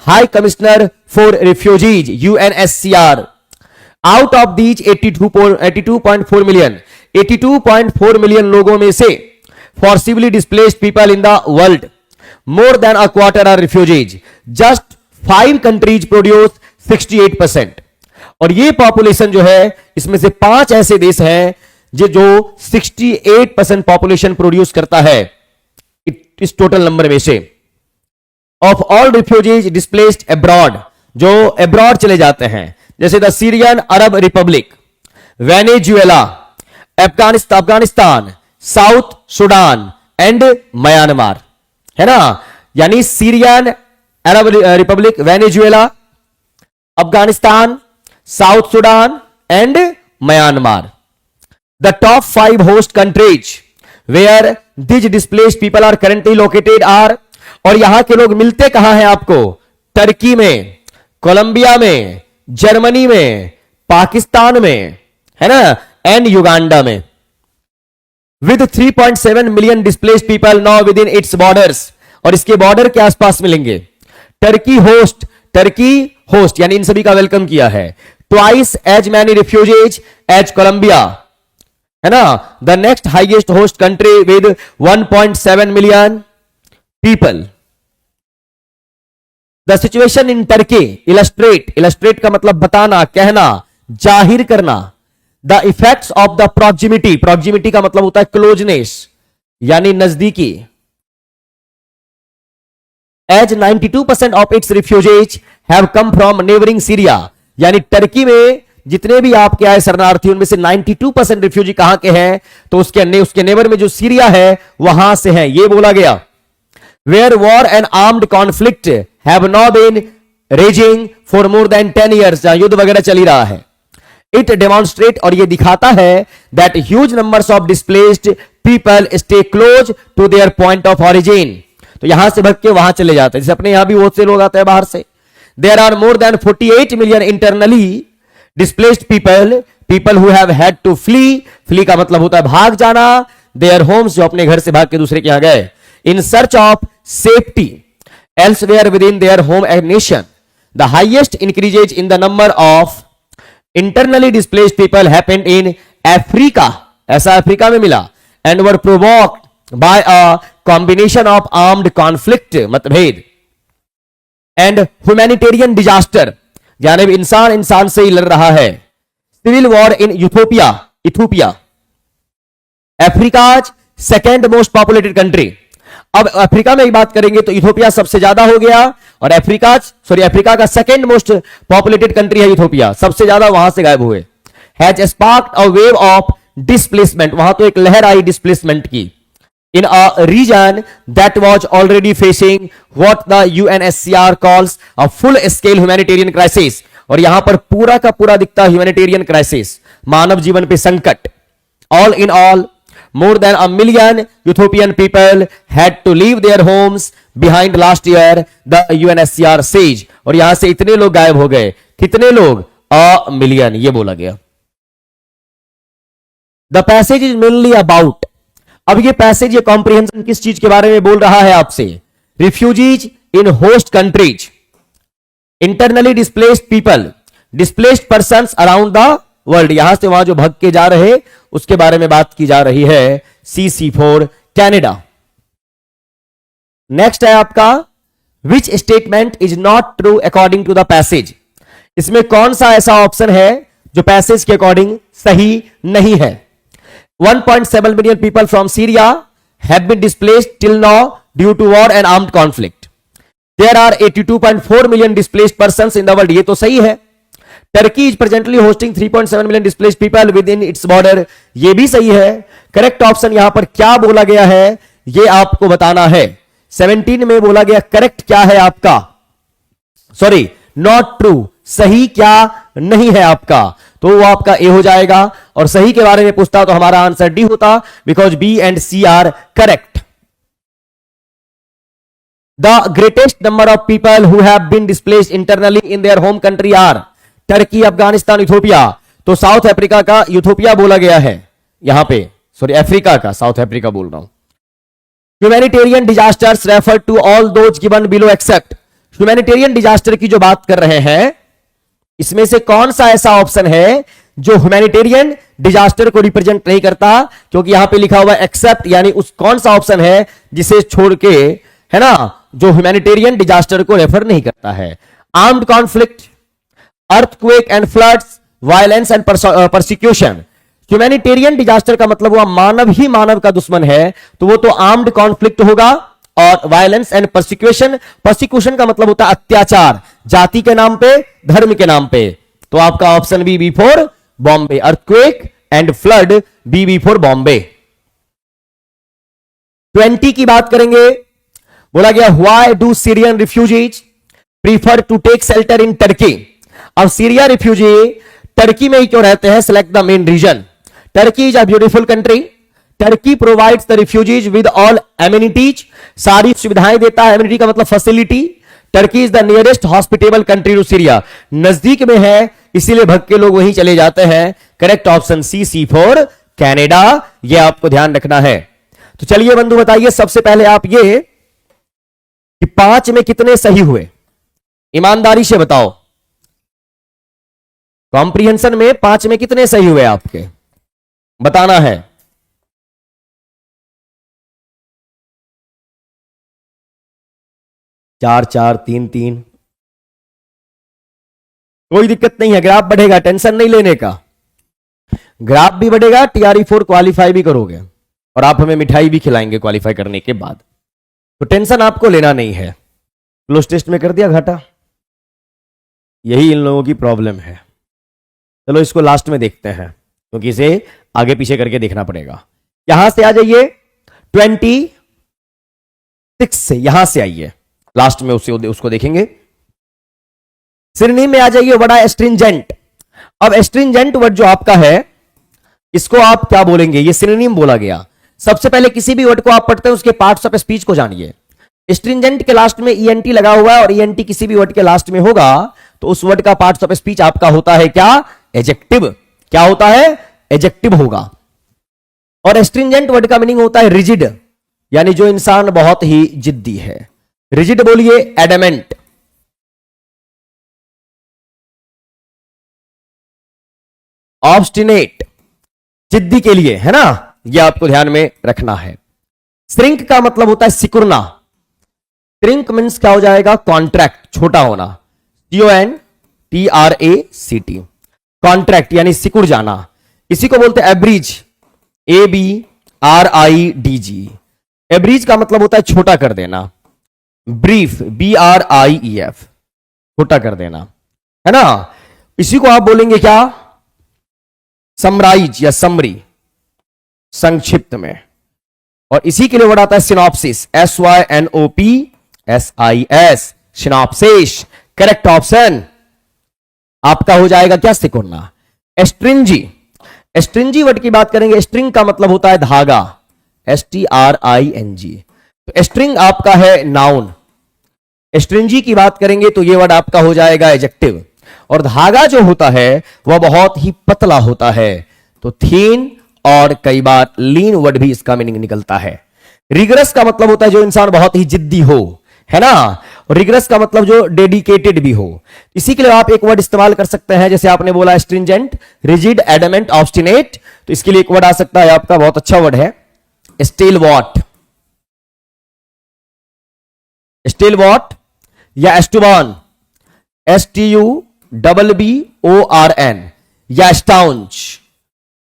High Commissioner for Refugees, UNHCR. Out of these 82.4 million, 82.4 million लोगों में से forcibly displaced people in the world, more than a quarter are refugees. Just 5 countries produce 68%. और ये population जो है, इसमें से 5 ऐसे देश हैं जो 68% पॉपुलेशन प्रोड्यूस करता है इस टोटल नंबर में से। Of all refugees displaced abroad, जो अब्रॉड चले जाते हैं, जैसे the Syrian Arab Republic, Venezuela, Afghanistan, south Sudan and Myanmar, है ना। यानी Syrian Arab Republic, Venezuela, Afghanistan, south Sudan and Myanmar. The top 5 host countries where these displaced people are currently located are, और यहां के लोग मिलते कहां हैं आपको? टर्की में, कोलंबिया में, जर्मनी में, पाकिस्तान में, है ना, एंड युगांडा में। With 3.7 million displaced people now within its borders, और इसके बॉर्डर के आसपास मिलेंगे। टर्की होस्ट यानी इन सभी का वेलकम किया है। Twice as many refugees as Colombia, है ना। The next highest host country with 1.7 million people. The situation in Turkey illustrate का मतलब बताना, कहना, जाहिर करना। The effects of the proximity का मतलब होता है क्लोजनेस, यानी नजदीकी। As 92% of its refugees have come from neighbouring Syria, यानी टर्की में जितने भी आपके आए शरणार्थी उनमें से 92% रिफ्यूजी कहां के हैं? तो उसके नेबर में जो सीरिया है वहां से हैं, ये बोला गया। Where war and armed conflict have not been raging for more than 10 years, जहां युद्ध वगैरह चल ही रहा है। इट डेमोन्स्ट्रेट, और ये दिखाता है that huge numbers of displaced people stay close to their point of origin, तो यहां से भग के वहां चले जाते हैं, जैसे अपने यहां भी बहुत से लोग आते हैं बाहर से। There are more than 48 million internally displaced people who have had to flee का मतलब होता है भाग जाना, देयर होम्स जो अपने घर से भाग के दूसरे के यहां गए, in search of safety elsewhere within their home nation. The highest increases in the number of internally displaced people happened in Africa, ऐसा अफ्रीका में मिला, and were provoked by a combination of armed conflict मतभेद and humanitarian disaster, यानी इंसान इंसान से ही लड़ रहा है, civil war in Ethiopia Africa second most populated country. अब अफ्रीका में ही बात करेंगे तो इथोपिया सबसे ज्यादा हो गया, और अफ्रीका का सेकेंड मोस्ट पॉपुलेटेड कंट्री है इथोपिया, सबसे ज्यादा वहां से गायब हुए। Has sparked a wave of displacement, वहां तो एक लहर आई डिस्प्लेसमेंट की, in a region that was already facing what the UNHCR calls a full scale humanitarian crisis, और यहां पर पूरा का पूरा दिखता ह्यूमैनिटेरियन क्राइसिस, मानव जीवन पे संकट। All in all, more than a million Ethiopian people had to leave their homes behind last year, the UNHCR says, और यहां से इतने लोग गायब हो गए, कितने लोग? A million, ये बोला गया। The passage is mainly about, अब ये पैसेज ये कॉम्प्रिहेंशन किस चीज के बारे में बोल रहा है आपसे? Refugees in host countries, internally displaced people, displaced persons around the world, यहां से वहां जो भग के जा रहे उसके बारे में बात की जा रही है। CC4 Canada. नेक्स्ट है आपका which statement is not true according to the passage, इसमें कौन सा ऐसा ऑप्शन है जो पैसेज के अकॉर्डिंग सही नहीं है? 1.7 million people from Syria have been displaced till now due to war and armed conflict. There are 82.4 million displaced persons in the world. ये तो सही है। Turkey is presently hosting 3.7 million displaced people within its border. ये भी सही है। Correct option यहां पर क्या बोला गया है ये आपको बताना है। 17 में बोला गया करेक्ट क्या है आपका, सॉरी नॉट ट्रू, सही क्या नहीं है आपका, तो वो आपका ए हो जाएगा। और सही के बारे में पूछता तो हमारा आंसर डी होता, because B and C are correct. The greatest number of people who have been displaced internally in their home country are Turkey, Afghanistan, Ethiopia. तो साउथ अफ्रीका का इथोपिया बोला गया है यहां पे, सॉरी अफ्रीका का, साउथ अफ्रीका बोल रहा हूं। Humanitarian disasters refer to all those given below except, humanitarian disaster की जो बात कर रहे हैं इसमें से कौन सा ऐसा ऑप्शन है जो ह्यूमैनिटेरियन डिजास्टर को रिप्रेजेंट नहीं करता, क्योंकि यहां पे लिखा हुआ एक्सेप्ट, यानी उस कौन सा ऑप्शन है जिसे छोड़ के, है ना, जो ह्यूमैनिटेरियन डिजास्टर को रेफर नहीं करता है? Armed conflict, earthquake and floods, violence and persecution. Humanitarian disaster का मतलब हुआ मानव ही मानव का दुश्मन है, तो वो तो आर्म्ड कॉन्फ्लिक्ट होगा, और वायलेंस एंड परसिक्यूशन का मतलब होता है अत्याचार, जाति के नाम पे, धर्म के नाम पे। तो आपका option B for Bombay, earthquake and flood, B for Bombay. 20 की बात करेंगे, बोला गया why do Syrian refugees prefer to take shelter in Turkey. अब सीरिया रिफ्यूजी टर्की में ही क्यों रहते हैं? Select the main reason. Turkey is a beautiful country, Turkey provides the refugees with all amenities, सारी सुविधाएं देता है, एमिनिटी का मतलब facility. Turkey is the nearest hospitable country to Syria, नजदीक में है इसीलिए भग के लोग वहीं चले जाते हैं। करेक्ट ऑप्शन C4 कनाडा, ये आपको ध्यान रखना है। तो चलिए बंधु बताइए सबसे पहले आप ये कि 5 में कितने सही हुए, ईमानदारी से बताओ। कॉम्प्रिहेंशन में 5 में कितने सही हुए आपके, बताना है। चार 3 कोई दिक्कत नहीं है, ग्राफ बढ़ेगा, टेंशन नहीं लेने का। ग्राफ भी बढ़ेगा, TRE4 क्वालिफाई भी करोगे और आप हमें मिठाई भी खिलाएंगे क्वालिफाई करने के बाद, तो टेंशन आपको लेना नहीं है। क्लोज टेस्ट में कर दिया घाटा, यही इन लोगों की प्रॉब्लम है। चलो इसको लास्ट में देखते हैं, क्योंकि इसे आगे पीछे करके देखना पड़ेगा। यहां से आ जाइए 26 से, यहां से आइए, लास्ट में उसको देखेंगे। सिनोनिम में आ जाइए, बड़ा एस्ट्रिंजेंट। अब एस्ट्रिंजेंट वर्ड जो आपका है इसको आप क्या बोलेंगे? ये सिनोनिम बोला गया। सबसे पहले किसी भी वर्ड को आप पढ़ते हैं उसके पार्ट्स ऑफ स्पीच को जानिए। स्ट्रिंजेंट के लास्ट में ईएनटी लगा हुआ है और ईएनटी किसी भी वर्ड के लास्ट में होगा तो उस वर्ड का पार्ट्स ऑफ स्पीच आपका होता है क्या? एजेक्टिव। क्या होता है? एजेक्टिव होगा। और स्ट्रिंजेंट वर्ड का मीनिंग होता है रिजिड, यानी जो इंसान बहुत ही जिद्दी है। रिजिड बोलिए एडमेंट। ऑब्स्टिनेट, जिद्दी के लिए, है ना, यह आपको ध्यान में रखना है। श्रिंक का मतलब होता है सिकुड़ना। श्रिंक मीन्स क्या हो जाएगा? कॉन्ट्रैक्ट, छोटा होना। CONTRACT, कॉन्ट्रैक्ट यानी सिकुड़ जाना। इसी को बोलते हैं एब्रीज, ABRIDG। एब्रीज का मतलब होता है छोटा कर देना। ब्रीफ, BRIEF, छोटा कर देना, है ना। इसी को आप बोलेंगे क्या? समराइज या समरी, संक्षिप्त में। और इसी के लिए वर्ड आता है synopsis, SYNOPSIS, synopsis. Correct option आपका हो जाएगा क्या? सिकुड़ना। एस्ट्रिंजी, एस्ट्रिंजी वर्ड की बात करेंगे। स्ट्रिंग का मतलब होता है धागा, STRING। तो एस्ट्रिंग आपका है नाउन। एस्ट्रिंजी की बात करेंगे तो ये वर्ड आपका हो जाएगा एडजेक्टिव। और धागा जो होता है वह बहुत ही पतला होता है, तो थीन और कई बार लीन वर्ड भी इसका मीनिंग निकलता है। रिगरस का मतलब होता है जो इंसान बहुत ही जिद्दी हो, है ना। और रिगरस का मतलब जो डेडिकेटेड भी हो। इसी के लिए आप एक वर्ड इस्तेमाल कर सकते हैं, जैसे आपने बोला स्ट्रिंजेंट, रिजिड, एडमेंट, ऑब्स्टिनेट, तो इसके लिए एक वर्ड आ सकता है आपका, बहुत अच्छा वर्ड है, स्टिलवॉट। स्टिलवॉट या एस्टुबॉर्न, STUBBORN, या स्टाउंच,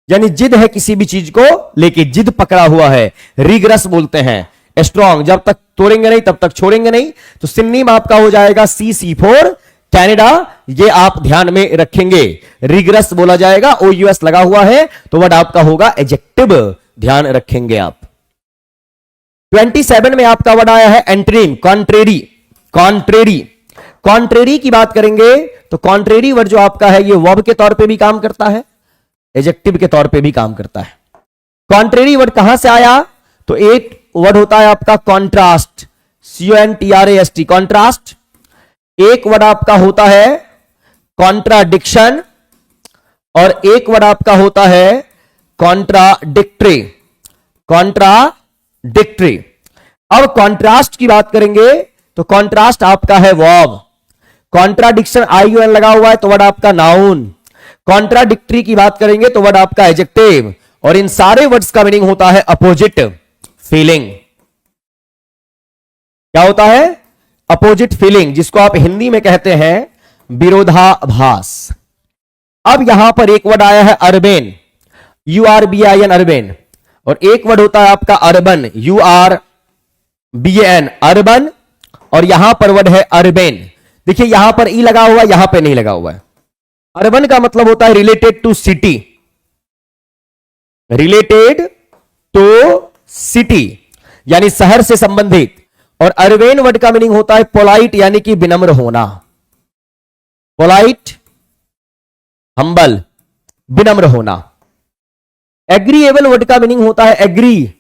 यानी जिद है किसी भी चीज को लेके, जिद पकड़ा हुआ है। रिगरस बोलते हैं स्ट्रॉन्ग, जब तक तोड़ेंगे नहीं तब तक छोड़ेंगे नहीं। तो सिनोनिम आपका हो जाएगा CC फॉर कैनेडा, ये आप ध्यान में रखेंगे। रिगरस बोला जाएगा, OUS लगा हुआ है, तो वर्ड आपका होगा एडजेक्टिव, ध्यान रखेंगे आप। 27 में आपका वर्ड आया है एंटोनिम, कॉन्ट्रेरी। कॉन्ट्रेरी, कॉन्ट्रेरी की बात करेंगे तो कॉन्ट्रेरी वर्ड जो आपका है ये वर्ब के तौर पे भी काम करता है, एडजेक्टिव के तौर पे भी काम करता है। कॉन्ट्रेरी वर्ड कहां से आया? तो एक वर्ड होता है आपका कॉन्ट्रास्ट, CONTRAST, कॉन्ट्रास्ट। एक वर्ड आपका होता है कॉन्ट्राडिक्शन, और एक वर्ड आपका होता है कॉन्ट्राडिक्टरी। कॉन्ट्राडिक्टरी। अब कॉन्ट्रास्ट की बात करेंगे तो कॉन्ट्रास्ट आपका है वर्ब। कॉन्ट्राडिक्शन ION लगा हुआ है तो वर्ड आपका नाउन। कॉन्ट्राडिक्टरी की बात करेंगे तो वर्ड आपका एडजेक्टिव। और इन सारे वर्ड्स का मीनिंग होता है अपोजिट फीलिंग। क्या होता है? अपोजिट फीलिंग, जिसको आप हिंदी में कहते हैं विरोधाभास। अब यहां पर एक वर्ड आया है अर्बेन, URBIN, अर्बेन। और एक वर्ड होता है आपका अर्बन, URBAN, अर्बन। और यहां पर वर्ड है अर्बेन। देखिए यहां पर ई लगा हुआ है, यहां पे नहीं लगा हुआ है। अर्बन का मतलब होता है related to city, related to city, यानी शहर से संबंधित। और अर्बेन वर्ड का मीनिंग होता है पोलाइट, यानी कि विनम्र होना। पोलाइट, हम्बल, विनम्र होना। एग्रीएबल वर्ड का मीनिंग होता है एग्री,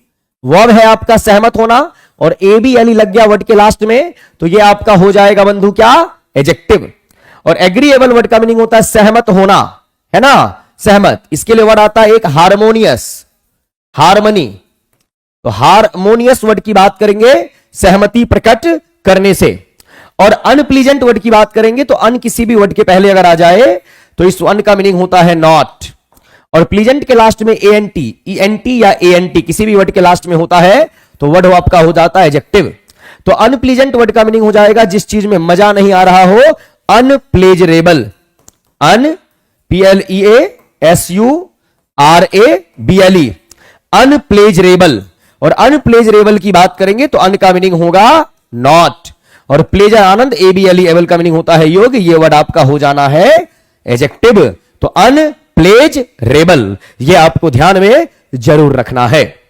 वर्ब है आपका सहमत होना। और ABLE लग गया वर्ड के लास्ट में तो ये आपका हो जाएगा बंधु क्या? एडजेक्टिव। और एग्रीएबल वर्ड का मीनिंग होता है सहमत होना, है ना, सहमत। इसके लिए वर्ड आता है एक हार्मोनियस, हार्मनी। तो हार्मोनियस वर्ड की बात करेंगे सहमति प्रकट करने से। और अनप्लीजेंट वर्ड की बात करेंगे तो अन किसी भी वर्ड के पहले अगर आ जाए तो इस अन का मीनिंग होता है नॉट। और प्लीजेंट के लास्ट में ANT, ENT या ANT किसी भी वर्ड के लास्ट में होता है तो वर्ड आपका हो जाता है एडजेक्टिव। तो अनप्लीजेंट वर्ड का मीनिंग हो जाएगा जिस चीज में मजा नहीं आ रहा हो, अनप्लेजरेबल, PLEASURABLE, अनप्लेजरेबल। और अनप्लेजरेबल की बात करेंगे तो अन का मीनिंग होगा नॉट। और प्लेजर आनंद, ABLE, एबल का मीनिंग होता है योग, ये वर्ड आपका हो जाना है एडजेक्टिव। तो अनप्लेजरेबल, ये आपको ध्यान में जरूर रखना है।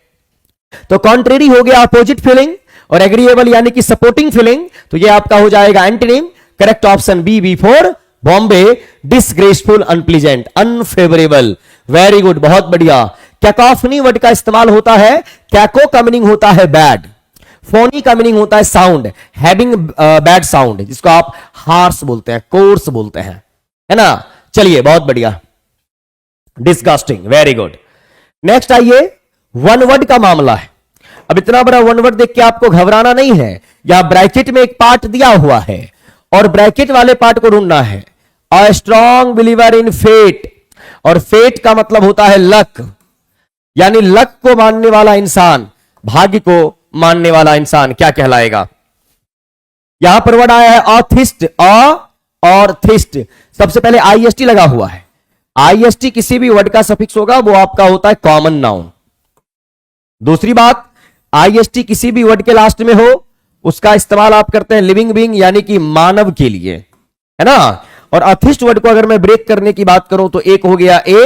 तो कॉन्ट्रेरी हो गया अपोजिट फीलिंग, और एग्रीएबल यानी कि सपोर्टिंग फीलिंग, तो ये आपका हो जाएगा antonym. Correct option B for Bombay. Disgraceful, unpleasant, unfavourable. Very good, बहुत बढ़िया। कैकोफनी वर्ड का इस्तेमाल होता है, कैको का मीनिंग होता है बैड, फोनी का मीनिंग होता है साउंड, हैविंग बैड साउंड, जिसको आप हार्श बोलते हैं, कोर्स बोलते हैं, है ना। चलिए बहुत बढ़िया, डिस्गस्टिंग, वेरी गुड। नेक्स्ट आइए, वन वर्ड का मामला है। अब इतना बड़ा वन वर्ड देख के आपको घबराना नहीं है। यहां ब्रैकेट में एक पार्ट दिया हुआ है और ब्रैकेट वाले पार्ट को ढूंढना है। A strong believer in fate, और फेट का मतलब होता है लक, यानी लक को मानने वाला इंसान, भाग्य को मानने वाला इंसान क्या कहलाएगा। यहां पर वर्ड आया है ऑथिस्ट, और थिस्ट, सबसे पहले आईएसटी लगा हुआ है। आईएसटी किसी भी वर्ड का सफिक्स होगा वो आपका होता है कॉमन नाउन। दूसरी बात, आईएसटी किसी भी वर्ड के लास्ट में हो उसका इस्तेमाल आप करते हैं लिविंग बीइंग यानी कि मानव के लिए, है ना। और अथिस्ट वर्ड को अगर मैं ब्रेक करने की बात करूं तो एक हो गया ए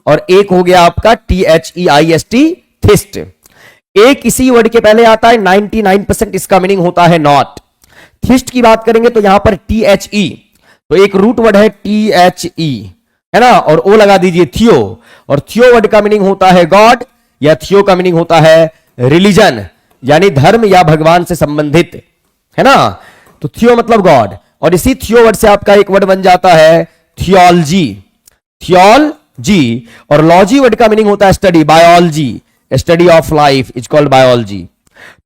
और एक हो गया आपका THEIST, थिस्ट। ए किसी वर्ड के पहले आता है, 99% इसका मीनिंग होता है नॉट। थिस्ट की बात करेंगे तो यहां पर THE, तो एक रूट वर्ड है THE, है ना, और ओ लगा दीजिए थियो, और थियो वर्ड का मीनिंग होता है गॉड, या थियो का मीनिंग होता है रिलीजन, यानी धर्म या भगवान से संबंधित, है ना। तो थियो मतलब गॉड, और इसी थियो वर्ड से आपका एक वर्ड बन जाता है थियोलॉजी, थियोलॉजी, और लॉजी वर्ड का मीनिंग होता है study, biology, study of life is called biology.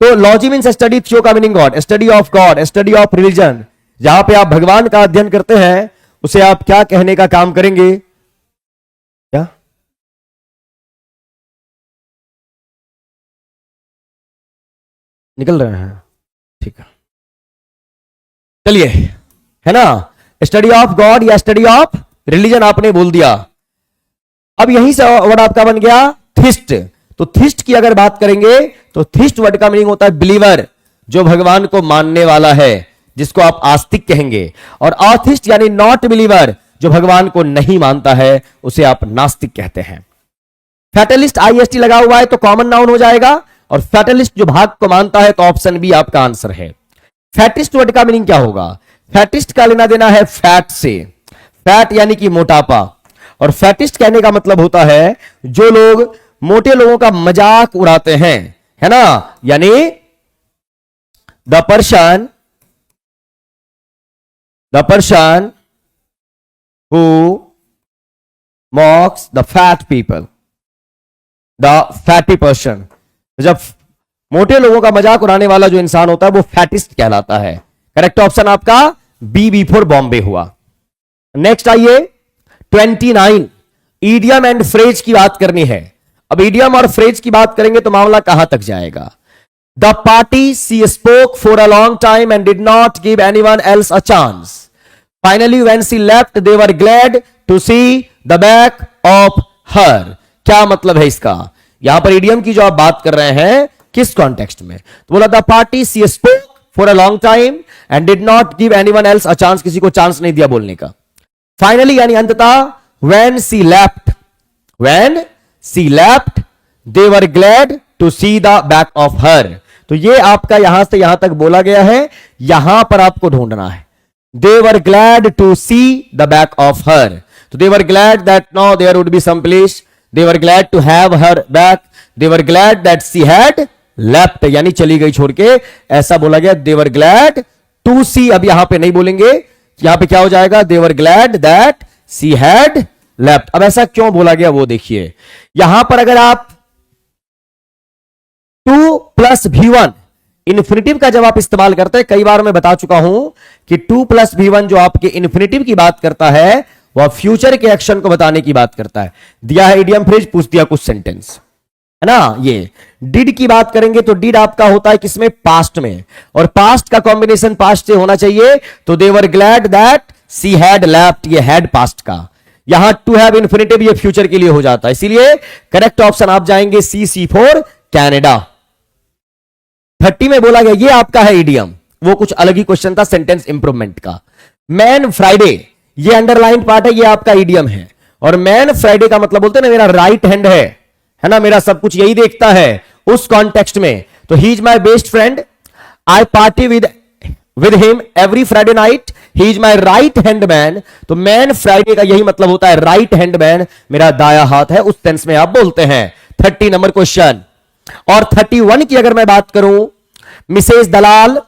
तो लॉजी मीन्स स्टडी, थियो का meaning God, study of God, study of religion, जहां पे आप भगवान का अध्ययन करते हैं उसे आप क्या कहने का काम करेंगे, क्या निकल रहे हैं, ठीक है, चलिए, है ना। स्टडी ऑफ गॉड या स्टडी ऑफ रिलीजन आपने बोल दिया। अब यहीं से वर्ड आपका बन गया थिस्ट। तो थिस्ट की अगर बात करेंगे तो थिस्ट वर्ड का मीनिंग होता है बिलीवर, जो भगवान को मानने वाला है, जिसको आप आस्तिक कहेंगे। और ऑथिस्ट यानी नॉट बिलीवर, जो भगवान को नहीं मानता है, उसे आप नास्तिक कहते हैं। फैटलिस्ट आईएसटी लगा हुआ है तो कॉमन नाउन हो जाएगा, और फैटलिस्ट जो भाग को मानता है तो ऑप्शन बी आपका आंसर है। फैटिस्ट वर्ड का मीनिंग क्या होगा, फैटिस्ट का लेना देना है फैट से, फैट यानी कि मोटापा, और फैटिस्ट कहने का मतलब होता है जो लोग मोटे लोगों का मजाक उड़ाते हैं, है ना, यानी the person who मॉक्स the fat people, the fatty person. जब मोटे लोगों का मजाक उड़ाने वाला जो इंसान होता है वो फैटिस्ट कहलाता है। करेक्ट ऑप्शन आपका बी फॉर बॉम्बे हुआ। नेक्स्ट आइए 29, ईडियम एंड फ्रेज की बात करनी है। अब ईडियम और फ्रेज की बात करेंगे तो मामला कहां तक जाएगा। The party she spoke for a long time and did not give anyone else a chance, finally when she left they were glad to see the back of her. क्या मतलब है इसका, यहां पर ईडियम की जो आप बात कर रहे हैं किस कॉन्टेक्स्ट में, तो बोला the party she spoke for a long time and did not give anyone else a chance, किसी को चांस नहीं दिया बोलने का। फाइनली यानी अंततः, when she left they were glad to see the back of her। तो ये आपका यहां से यहां तक बोला गया है, यहां पर आपको ढूंढना है। they were glad to see the back of her, तो they were glad that now there would be some place, they were glad to have her back, they were glad that she had left, यानी चली गई छोड़ के, ऐसा बोला गया। they were glad to see, अब यहां पे नहीं बोलेंगे, यहां पे क्या हो जाएगा, they were glad that she had left। अब ऐसा क्यों बोला गया वो देखिए, यहां पर अगर आप 2 + V1 इन्फिनिटिव का जब आप इस्तेमाल करते हैं, कई बार मैं बता चुका हूं कि 2 + V1 जो आपके इन्फिनिटिव की बात करता है वह फ्यूचर के एक्शन को बताने की बात करता है। दिया है इडियम फ्रेज, पूछ दिया कुछ सेंटेंस, है ना। ये डिड की बात करेंगे तो डिड आपका होता है किसमें, पास्ट में, और पास्ट का कॉम्बिनेशन पास्ट से होना चाहिए, तो they were glad that she had left, ये हैड पास्ट का। यहां टू हैव इन्फिनिटिव ये फ्यूचर के लिए हो जाता है, इसीलिए करेक्ट ऑप्शन आप जाएंगे सी फॉर कैनेडा। 30 में बोला गया ये आपका है इडियम, वो कुछ अलग ही क्वेश्चन था सेंटेंस इंप्रूवमेंट का। मैन फ्राइडे, ये अंडरलाइन पार्ट है, ये आपका इडियम है, और मैन फ्राइडे का मतलब बोलते हैं ना मेरा राइट हैंड है ना, मेरा सब कुछ यही देखता है उस कॉन्टेक्स्ट में। तो he is my best friend, I party with him every Friday night, he is my right hand man. तो मैन फ्राइडे का यही मतलब होता है राइट हैंड मैन, मेरा दाया हाथ है, उस सेंस में आप बोलते हैं। 30 नंबर क्वेश्चन। और 31 की अगर मैं बात करूं मिसेज दलाल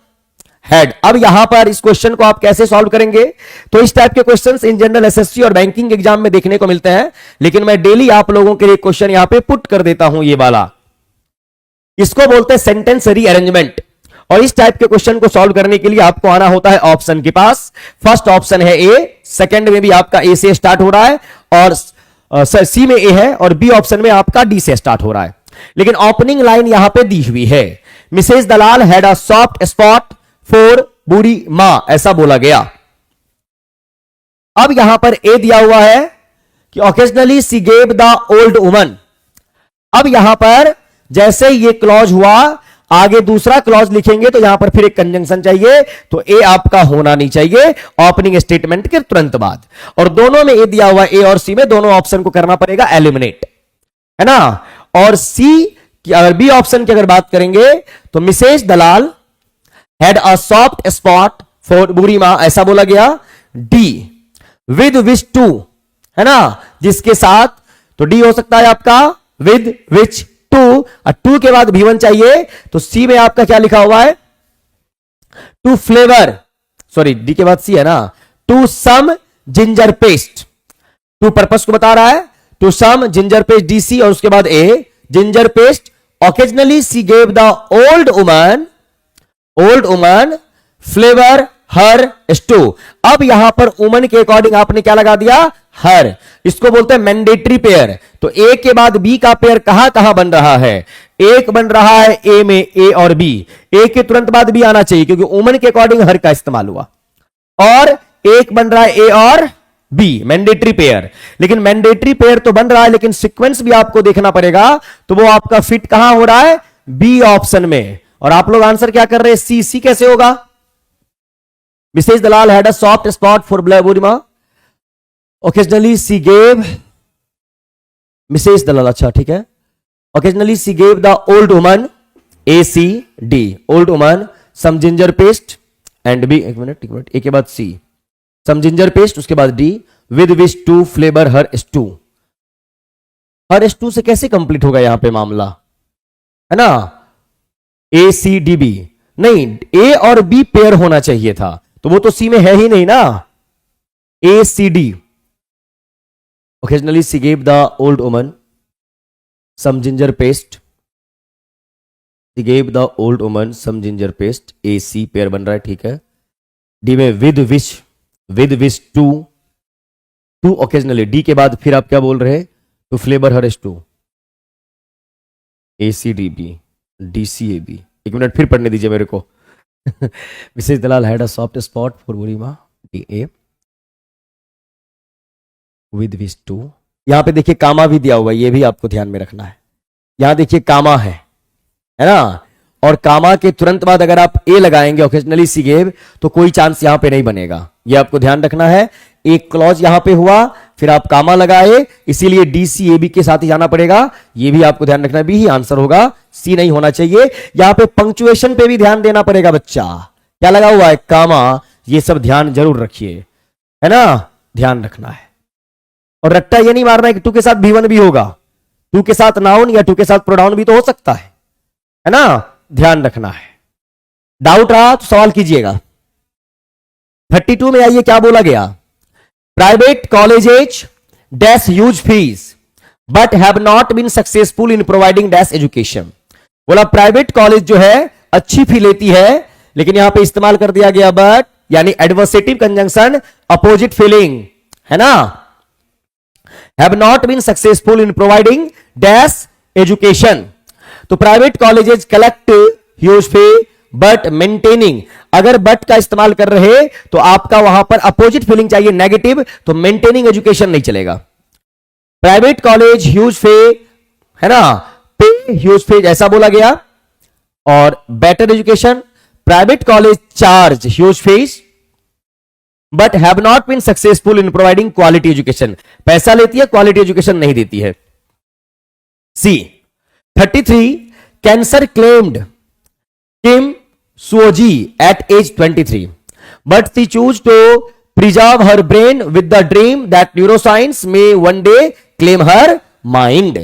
हेड। अब यहां पर इस क्वेश्चन को आप कैसे सॉल्व करेंगे? तो इस टाइप के क्वेश्चंस इन जनरल एसएससी और बैंकिंग एग्जाम में देखने को मिलते हैं, लेकिन मैं डेली आप लोगों के लिए क्वेश्चन यहां पे पुट कर देता हूं। ये वाला इसको बोलते हैं सेंटेंस रीअरेंजमेंट। और इस टाइप के क्वेश्चन को सॉल्व करने के लिए आपको आना होता है ऑप्शन के पास। फर्स्ट ऑप्शन है ए, सेकंड में भी आपका ए से स्टार्ट हो रहा है, और सी में ए है, और बी ऑप्शन में आपका डी से स्टार्ट हो रहा है। लेकिन ओपनिंग लाइन यहां पे दी हुई है, Mrs Dalal had a soft spot for बूढ़ी मां, ऐसा बोला गया। अब यहां पर ए दिया हुआ है कि occasionally she gave the old woman. अब यहां पर जैसे ये क्लॉज हुआ, आगे दूसरा क्लॉज लिखेंगे तो यहां पर फिर एक कंजंक्शन चाहिए, तो ए आपका होना नहीं चाहिए ओपनिंग स्टेटमेंट के तुरंत बाद। और दोनों में ए दिया हुआ, ए और सी में दोनों ऑप्शन को करना पड़ेगा एलिमिनेट, है ना। और सी की अगर बी ऑप्शन की अगर बात करेंगे तो Mrs Dalal had a soft spot for बूढ़ी मां, ऐसा बोला गया। डी विद विच टू, है ना, जिसके साथ, तो डी हो सकता है आपका विद विच टू, और टू के बाद V1 चाहिए, तो सी में आपका क्या लिखा हुआ है? टू फ्लेवर, सॉरी डी के बाद सी है ना, to some ginger paste, to purpose को बता रहा है, to some ginger paste D C, और उसके बाद A ginger paste. Occasionally she gave the old woman flavour her stew. अब यहां पर वुमन के अकॉर्डिंग आपने क्या लगा दिया? हर। इसको बोलते हैं मैंडेटरी पेयर। तो ए के बाद बी का पेयर कहां कहां बन रहा है? एक बन रहा है ए में, ए और बी। ए के तुरंत बाद बी आना चाहिए क्योंकि वुमन के अकॉर्डिंग हर का इस्तेमाल हुआ। और एक बन रहा है ए और बी, मैंडेटरी पेयर। लेकिन मैंडेटरी पेयर तो बन रहा है, लेकिन सीक्वेंस भी आपको देखना पड़ेगा, तो वो आपका फिट कहां हो रहा है? बी ऑप्शन में। और आप लोग आंसर क्या कर रहे हैं? सी। सी कैसे होगा? Mrs Dalal had a soft spot for बूढ़ी मां, occasionally she gave, Mrs Dalal, अच्छा ठीक है, occasionally she gave the old woman, A C D, old woman some ginger paste, and B, एक मिनट, ए के बाद सी, सम जिंजर पेस्ट, उसके बाद D, with which to flavour her stew. Her stew से कैसे complete होगा यहां पे मामला, है ना? ए सी डी बी नहीं, ए और बी पेयर होना चाहिए था, तो वो तो सी में है ही नहीं ना। A C D, occasionally she gave the old woman some ginger paste, she gave the old woman some ginger paste, A C pair बन रहा है, ठीक है। डी में with which to, to occasionally, D के बाद फिर आप क्या बोल रहे हैं? To flavour her stew, A C D B, D C A B. एक मिनट फिर पढ़ने दीजिए मेरे को। Mrs Dalal had a soft spot for बूढ़ी मां, D A, with which to. यहां पे देखिए कामा भी दिया हुआ है, ये भी आपको ध्यान में रखना है। यहां देखिए कामा है ना, और कामा के तुरंत बाद अगर आप ए लगाएंगे ओकेजनली सी गेव, तो कोई चांस यहां पे नहीं बनेगा, ये आपको ध्यान रखना है। एक क्लॉज यहां पे हुआ, फिर आप कामा लगाए, इसीलिए डी सी ए बी के साथ ही जाना पड़ेगा, ये भी आपको ध्यान रखना, बी ही आंसर होगा, सी नहीं होना चाहिए। यहां पे पंक्चुएशन पे भी ध्यान देना पड़ेगा बच्चा, क्या लगा हुआ है? कामा, ये सब ध्यान जरूर रखिए, है ना, ध्यान रखना है। और रट्टा ये नहीं मारना है कि टू के साथ V1 भी होगा, टू के साथ नाउन या टू के साथ प्रोनाउन भी तो हो सकता है ना, ध्यान रखना है। डाउट रहा तो सवाल कीजिएगा। 32 में आइए क्या बोला गया? Private colleges dash huge fees but have not been successful in providing dash education. बोला प्राइवेट कॉलेज जो है अच्छी फी लेती है, लेकिन यहां पे इस्तेमाल कर दिया गया बट, यानी एडवर्सेटिव कंजंक्शन, अपोजिट फीलिंग, है ना। Have not been successful in providing dash education. तो private colleges collect huge fee but maintaining, अगर बट का इस्तेमाल कर रहे तो आपका वहां पर अपोजिट फीलिंग चाहिए नेगेटिव, तो मेंटेनिंग एजुकेशन नहीं चलेगा। प्राइवेट कॉलेज ह्यूज फी, है ना, पे ह्यूज फी ऐसा बोला गया। और better education, private college charge huge fees but have not been successful in providing quality education, पैसा लेती है क्वालिटी एजुकेशन नहीं देती है। She 33 cancer claimed Kim Suozzi at age 23 but she chose to preserve her brain with the dream that neuroscience may one day claim her mind।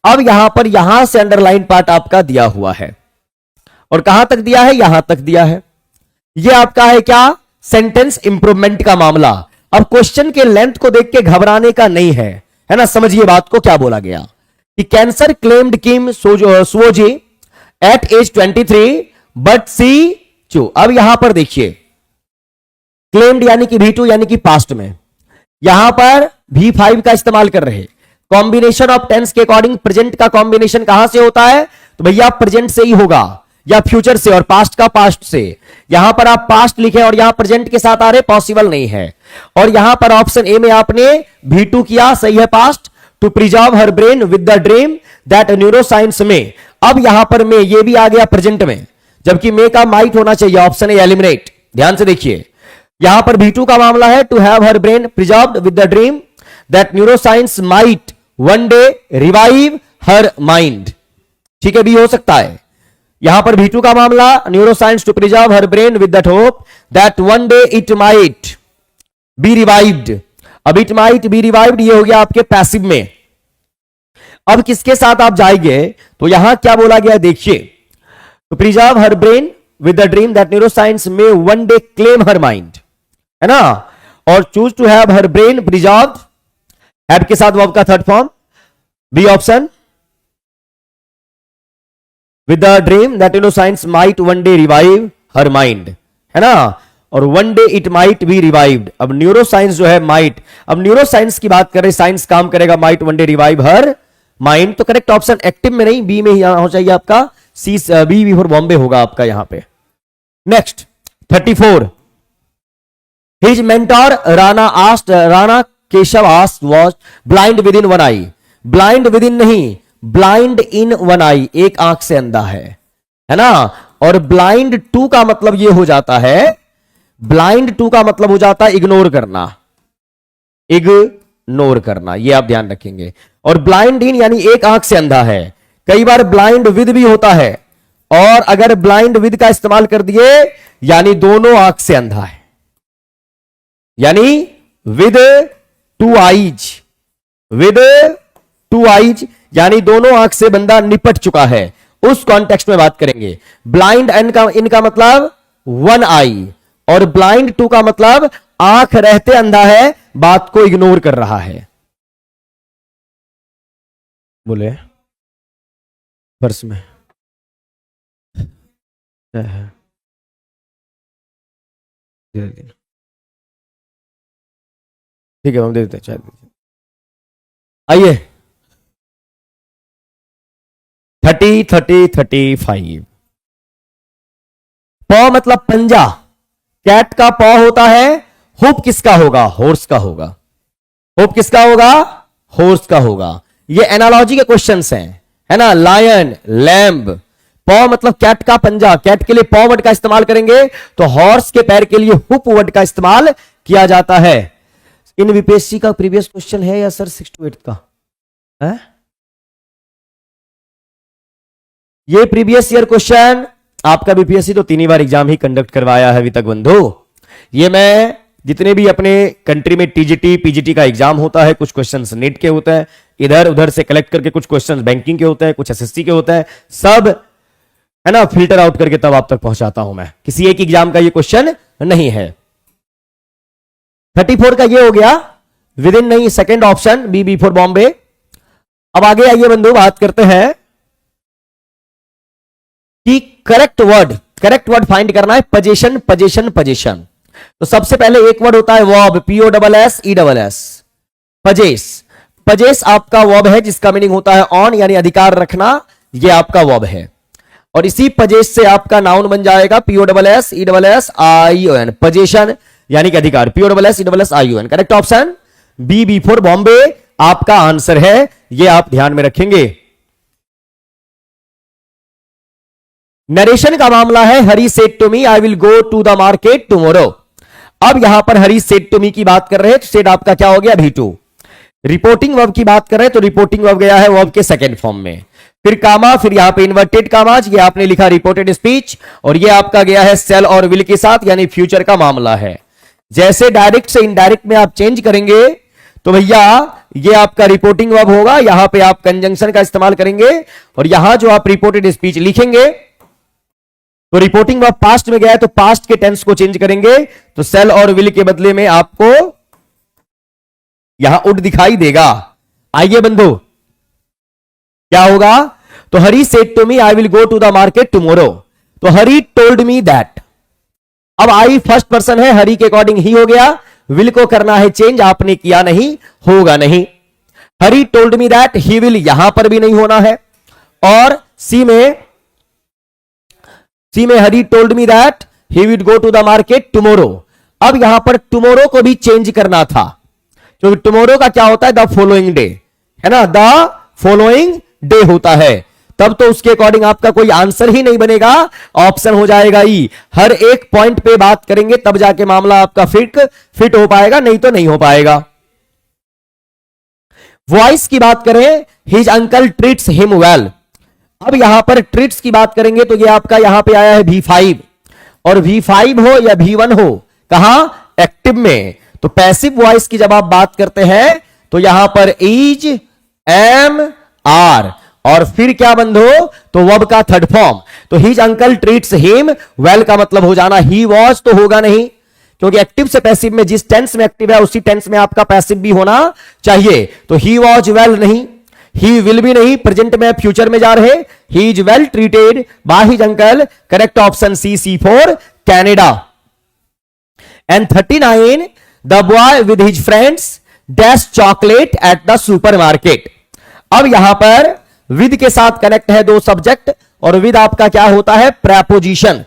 अब यहां पर यहां से अंडरलाइन पार्ट आपका दिया हुआ है, और कहां तक दिया है, यहां तक दिया है। ये आपका है क्या, सेंटेंस इंप्रूवमेंट का मामला। अब क्वेश्चन के लेंथ को देख के घबराने का नहीं है ना। समझिए बात को, क्या बोला गया कि cancer claimed Kim Suozzi at age 23 but she chose. अब यहां पर देखिए, क्लेम्ड यानी कि V2 यानी कि पास्ट में, यहां पर V5 का इस्तेमाल कर रहे। कॉम्बिनेशन ऑफ टेंस के अकॉर्डिंग प्रेजेंट का कॉम्बिनेशन कहां से होता है, तो भैया प्रेजेंट से ही होगा या फ्यूचर से, और पास्ट का पास्ट से। यहां पर आप पास्ट लिखे और यहां प्रेजेंट के साथ आ रहे, पॉसिबल नहीं है। और यहां पर ऑप्शन ए में आपने V2 किया, सही है past, to preserve her brain with the dream that neuro science में। अब यहां पर में ये भी आ गया प्रेजेंट में, जबकि मे का माइट होना चाहिए, ऑप्शन ए एलिमिनेट। ध्यान से देखिए, यहां पर V2 का मामला है, to have her brain preserved with the dream that neuro science might one day revive her mind. ठीक है, भी हो सकता है। यहां पर V2 का मामला, neuroscience to preserve her brain with that hope that one day it might be revived. अब इट माइट बी रिवाइव्ड ये हो गया आपके पैसिव में। अब किसके साथ आप जाएंगे, तो यहां क्या बोला गया देखिए, to preserve her brain with the dream that neuro science may one day claim her mind, है ना। और choose to have her brain preserve, have के साथ वर्ब का third form, B option, with the dream that neuro science might one day revive her mind, है ना। और one day it might be revived. अब न्यूरो साइंस जो है might, अब न्यूरो साइंस की बात करें, साइंस काम करेगा, might one day revive her mind. तो करेक्ट ऑप्शन एक्टिव में नहीं, बी में ही हो चाहिए आपका, सी बी बिफोर बॉम्बे होगा आपका यहां पे। Next 34, his mentor Rana Keshav asked was blind with in one I. Blind with in नहीं, ब्लाइंड इन वन आई, एक आंख से अंधा है ना। और ब्लाइंड टू का मतलब ये हो जाता है, ब्लाइंड टू का मतलब हो जाता है इग्नोर करना, इग्नोर करना, ये आप ध्यान रखेंगे। और ब्लाइंड इन यानी एक आंख से अंधा है। कई बार ब्लाइंड विद भी होता है, और अगर ब्लाइंड विद का इस्तेमाल कर दिए यानी दोनों आंख से अंधा है, यानी with two eyes, with two eyes यानी दोनों आंख से बंदा निपट चुका है, उस कॉन्टेक्स्ट में बात करेंगे। ब्लाइंड इनका मतलब वन आई, और ब्लाइंड टू का मतलब आंख रहते अंधा है, बात को इग्नोर कर रहा है। बोले पर्स में ठीक है, हम दे देते हैं, आइए 35। पॉ मतलब पंजा, कैट का पॉ होता है, हुप किसका होगा, हॉर्स का होगा। हुप किसका होगा, हॉर्स का होगा। ये एनालॉजी के क्वेश्चंस हैं, है ना। लायन, लैम्ब, पॉ मतलब कैट का पंजा, कैट के लिए पॉ वर्ड का इस्तेमाल करेंगे, तो हॉर्स के पैर के लिए हुप वर्ड का इस्तेमाल किया जाता है। इन बीपीएससी का प्रीवियस क्वेश्चन है या सर 6 to 8 का है? ये प्रीवियस ईयर क्वेश्चन आपका बीपीएससी तो 3 बार एग्जाम ही कंडक्ट करवाया है अभी तक बंधु। ये मैं जितने भी अपने कंट्री में टीजीटी पीजीटी का एग्जाम होता है, कुछ क्वेश्चंस नेट के होते हैं, इधर उधर से कलेक्ट करके कुछ क्वेश्चंस बैंकिंग के होते हैं, कुछ एसएससी के होते हैं, सब है ना फिल्टर आउट करके तब आप तक पहुंचाता हूं मैं। किसी एक एग्जाम का ये क्वेश्चन नहीं है। 34 का ये हो गया, विद इन नहीं, second option B before Bombay. अब आगे आइए बंधु, बात करते हैं कि करेक्ट वर्ड फाइंड करना है। Position position position. तो सबसे पहले एक वर्ड होता है वर्ब, POSSESS, पजेस। पजेस आपका वर्ब है जिसका मीनिंग होता है ऑन यानी अधिकार रखना, ये आपका वर्ब है। और इसी पजेस से आपका नाउन बन जाएगा POSSESSION, पोजीशन यानी कि अधिकार, POSSESSION। Correct option B before Bombay आपका आंसर है, ये आप ध्यान में रखेंगे। नरेशन का मामला है, Hari said to me I will go to the market tomorrow. अब यहां पर हरी सेड टू मी की बात कर रहे हैं, तो सेड आपका क्या हो गया, V2। रिपोर्टिंग वर्ब की बात कर रहे हैं तो रिपोर्टिंग वर्ब गया है वर्ब के सेकंड फॉर्म में, फिर कामा, फिर यहां पे इन्वर्टेड कामाज, ये आपने लिखा रिपोर्टेड स्पीच, और ये आपका गया है सेल और विल के साथ, यानी फ्यूचर का मामला है। जैसे डायरेक्ट से इनडायरेक्ट में आप चेंज करेंगे तो भैया ये आपका रिपोर्टिंग वर्ब होगा, यहां पे आप कंजंक्शन का इस्तेमाल करेंगे, और यहां जो आप रिपोर्टेड स्पीच लिखेंगे तो रिपोर्टिंग वर्ब पास्ट में गया है तो पास्ट के टेंस को चेंज करेंगे, तो सेल और विल के बदले में आपको यहां वुड दिखाई देगा। आइए बंधु, क्या होगा? तो Hari said to me I will go to the market tomorrow, तो हरी टोल्ड मी दैट। अब आई फर्स्ट पर्सन है, हरी के अकॉर्डिंग ही हो गया, विल को करना है चेंज, आपने किया नहीं, होगा नहीं। Hari told me that, he will यहां पर भी नहीं होना है। और सी में Hari told me that he will go to the market tomorrow. अब यहां पर टुमारो को भी चेंज करना था, क्योंकि टुमारो का क्या होता है? द फॉलोइंग डे, है ना, द फॉलोइंग डे होता है। तब तो उसके अकॉर्डिंग आपका कोई आंसर ही नहीं बनेगा, ऑप्शन हो जाएगा ई। हर एक पॉइंट पे बात करेंगे तब जाके मामला आपका फिट हो पाएगा, नहीं तो नहीं हो पाएगा। वॉइस की बात करें, his uncle treats him well. अब यहां पर ट्रीट्स की बात करेंगे तो ये आपका यहां पे आया है V5, और V5 हो या V1 हो, कहां? एक्टिव में। तो पैसिव वॉइस की जब आप बात करते हैं तो यहां पर इज, एम, आर, और फिर क्या बंधो? तो वर्ब का थर्ड फॉर्म। तो his uncle treats him well का मतलब हो जाना ही वॉज, तो होगा नहीं, क्योंकि एक्टिव से पैसिव में जिस टेंस में एक्टिव है उसी टेंस में आपका पैसिव भी होना चाहिए। तो ही वॉज वेल नहीं, ही विल भी नहीं, प्रेजेंट में फ्यूचर में जा रहे, he is well treated by his uncle. Correct option C for Canada. And 39, the boy with his friends dash chocolate at the supermarket. अब यहां पर विद के साथ कनेक्ट है दो सब्जेक्ट, और विद आपका क्या होता है? प्रेपोजिशन।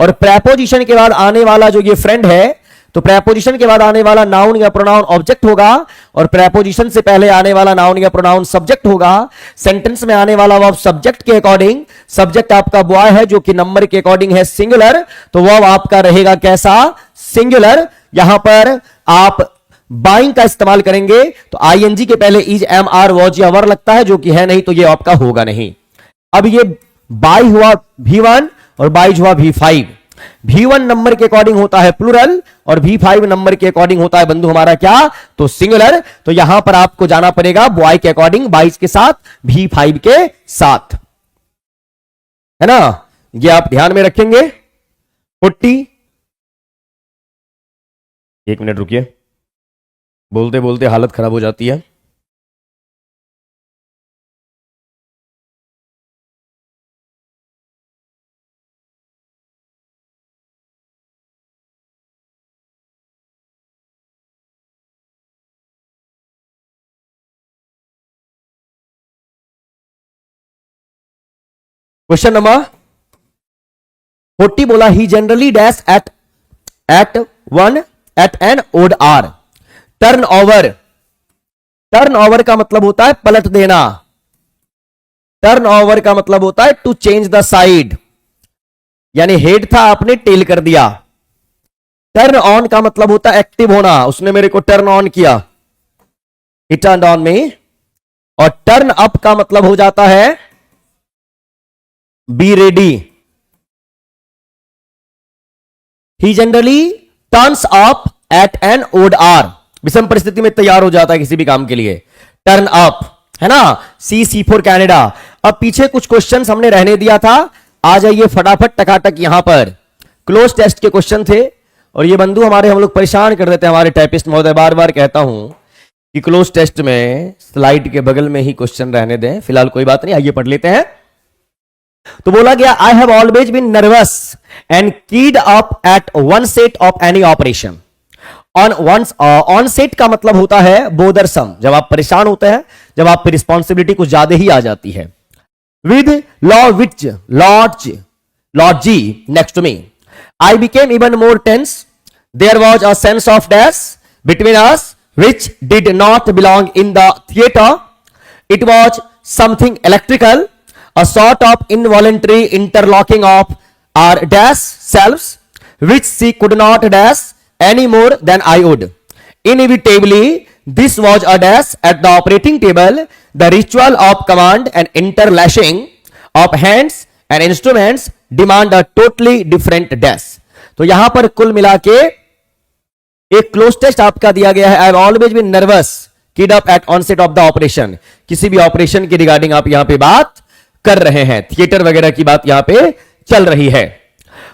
और प्रेपोजिशन के बाद आने वाला जो ये फ्रेंड है, तो प्रेपोजिशन के बाद आने वाला नाउन या प्रोनाउन ऑब्जेक्ट होगा, और प्रेपोजिशन से पहले आने वाला नाउन या प्रोनाउन सब्जेक्ट होगा। सेंटेंस में आने वाला वर्ब सब्जेक्ट के अकॉर्डिंग, सब्जेक्ट आपका बॉय है जो कि नंबर के अकॉर्डिंग है सिंगुलर, तो वर्ब आपका रहेगा कैसा? सिंगुलर। यहां पर आप बाइंग का इस्तेमाल करेंगे तो आईएनजी के पहले इज, एम, आर, वॉज या वर लगता है, जो कि है नहीं, तो ये आपका होगा नहीं। अब ये बाई हुआ V1 और बाइज हुआ V5। V1 नंबर के अकॉर्डिंग होता है प्लूरल, और V5 नंबर के अकॉर्डिंग होता है बंधु हमारा क्या? तो सिंगुलर। तो यहां पर आपको जाना पड़ेगा बॉय के अकॉर्डिंग बाइज के साथ, V5 के साथ, है ना, ये आप ध्यान में रखेंगे। 40, एक मिनट रुकिए, बोलते बोलते हालत खराब हो जाती है। क्वेश्चन नंबर 40 बोला, he generally dash at an odd hour. Turn over, turn over का मतलब होता है पलट देना। टर्न ओवर का मतलब होता है टू चेंज द साइड, यानी हेड था आपने टेल कर दिया। टर्न ऑन का मतलब होता है एक्टिव होना, उसने मेरे को टर्न ऑन किया, ही टर्न्ड ऑन मी। और टर्न अप का मतलब हो जाता है B ready. He generally turns up at an odd hour, विषम परिस्थिति में तैयार हो जाता है किसी भी काम के लिए। टर्न अप, है ना, सी फॉर कैनेडा। अब पीछे कुछ क्वेश्चंस हमने रहने दिया था, आ जाइए फटाफट टकाटक। यहां पर क्लोज टेस्ट के क्वेश्चन थे, और ये बंधु हमारे हम लोग परेशान कर देते हैं, हमारे टाइपिस्ट महोदय, बार बार कहता हूं कि क्लोज टेस्ट में स्लाइड के बगल में ही क्वेश्चन रहने दें। फिलहाल कोई बात नहीं, आइए पढ़ लेते हैं। तो बोला गया, I have always been nervous and keyed up at onset of any operation. Onset का मतलब होता है बोदरसम, जब आप परेशान होते हैं, जब आप पे रिस्पॉन्सिबिलिटी कुछ ज्यादा ही आ जाती है। With Lord G next to me, I became even more tense, there was a sense of dash between us which did not belong in the theater. It was something electrical, a sort of involuntary interlocking of our dash selves, which she could not dash any more than I would. Inevitably, this was a dash at the operating table, the ritual of command and interlashing of hands and instruments demand a totally different dash. तो यहां पर कुल मिला के एक cloze test आपका दिया गया है। I have always been nervous keyed up at onset of the operation. किसी भी ऑपरेशन के रिगार्डिंग आप यहां पे बात कर रहे हैं, थिएटर वगैरह की बात यहां पे चल रही है।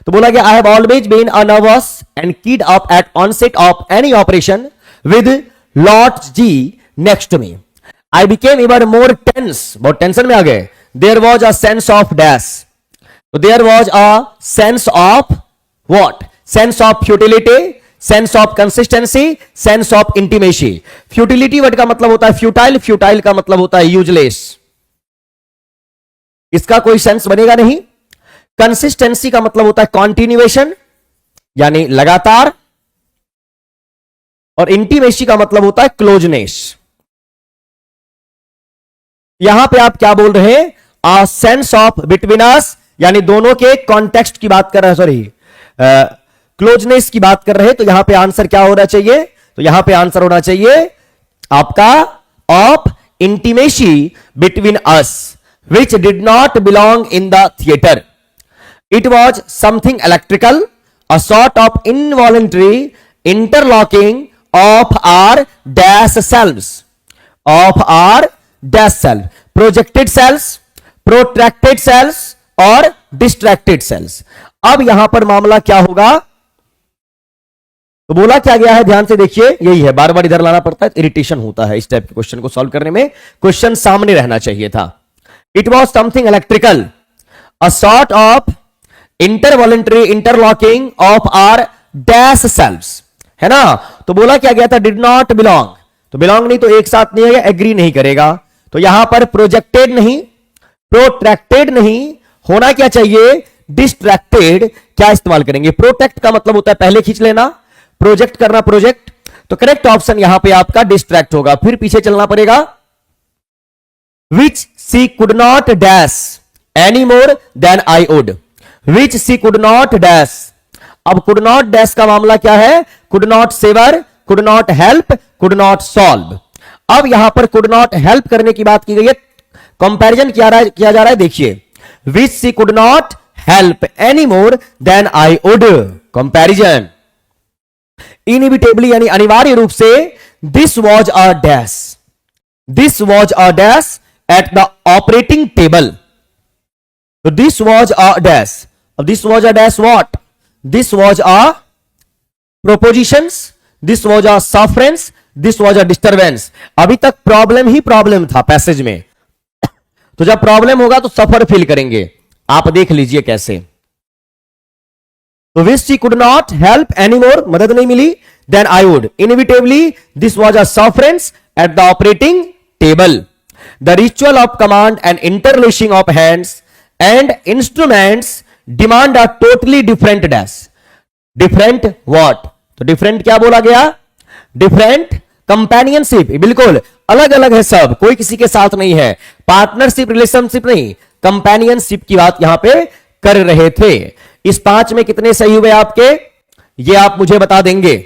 तो बोला गया I have always been a nervous and keyed up at onset of any operation with Lord G next to me. I became even more tense, बहुत टेंशन में आ गए। There was a sense of dash, तो there was a sense of what? Sense of futility, sense of consistency, sense of intimacy. Futility word का मतलब होता है futile, futile का मतलब होता है यूजलेस, इसका कोई सेंस बनेगा नहीं। कंसिस्टेंसी का मतलब होता है कॉन्टिन्यूएशन यानी लगातार, और इंटीमेसी का मतलब होता है क्लोजनेस। यहां पे आप क्या बोल रहे हैं? आ सेंस ऑफ बिटवीन अस, यानी दोनों के कॉन्टेक्स्ट की बात कर रहे हैं, सॉरी क्लोजनेस की बात कर रहे हैं। तो यहां पे आंसर क्या होना चाहिए? तो यहां पे आंसर होना चाहिए आपका of intimacy between us which did not belong in the theater. It was something electrical, a sort of involuntary interlocking of our dash cells, of our dash cell, projected cells, protracted cells और distracted cells. अब यहां पर मामला क्या होगा? तो बोला क्या गया है, ध्यान से देखिए, यही है, बार बार इधर लाना पड़ता है, इरिटेशन होता है इस टाइप के क्वेश्चन को सॉल्व करने में। क्वेश्चन सामने रहना चाहिए था। It was something electrical, a sort of intervoluntary interlocking of our dash cells, है ना। तो बोला क्या गया था? did not belong, तो belong नहीं तो एक साथ नहीं है, एग्री नहीं करेगा। तो यहां पर प्रोजेक्टेड नहीं, प्रोट्रैक्टेड नहीं, होना क्या चाहिए? डिस्ट्रैक्टेड। क्या इस्तेमाल करेंगे? प्रोटेक्ट का मतलब होता है पहले खींच लेना, प्रोजेक्ट करना, प्रोजेक्ट। तो करेक्ट ऑप्शन यहां पे आपका डिस्ट्रैक्ट होगा। फिर पीछे चलना पड़ेगा। Which she could not dash any more than I would, which she could not dash। अब could not dash का मामला क्या है? could not sever, could not help, could not solve। अब यहां पर could not help करने की बात की गई है, कंपैरिजन किया जा रहा है। देखिए, which she could not help any more than I would, comparison. inevitably यानी अनिवार्य रूप से this was a dash, this was a dash at the operating table। So this was a dash, this was a dash what? This was a propositions, this was a sufferance, this was a disturbance। अभी तक problem ही problem था passage में, तो जब problem होगा तो सफर feel करेंगे। आप देख लीजिए कैसे। तो which she could not help anymore, मदद नहीं मिली, then I would, inevitably this was a sufferance at the operating table। The ritual of command and interlacing of hands and instruments demand a totally different dash। Different what? तो different क्या बोला गया? Different companionship, बिल्कुल अलग अलग है सब, कोई किसी के साथ नहीं है, पार्टनरशिप रिलेशनशिप नहीं, कंपेनियनशिप की बात यहां पे कर रहे थे। इस 5 में कितने सही हुए आपके? ये आप मुझे बता देंगे।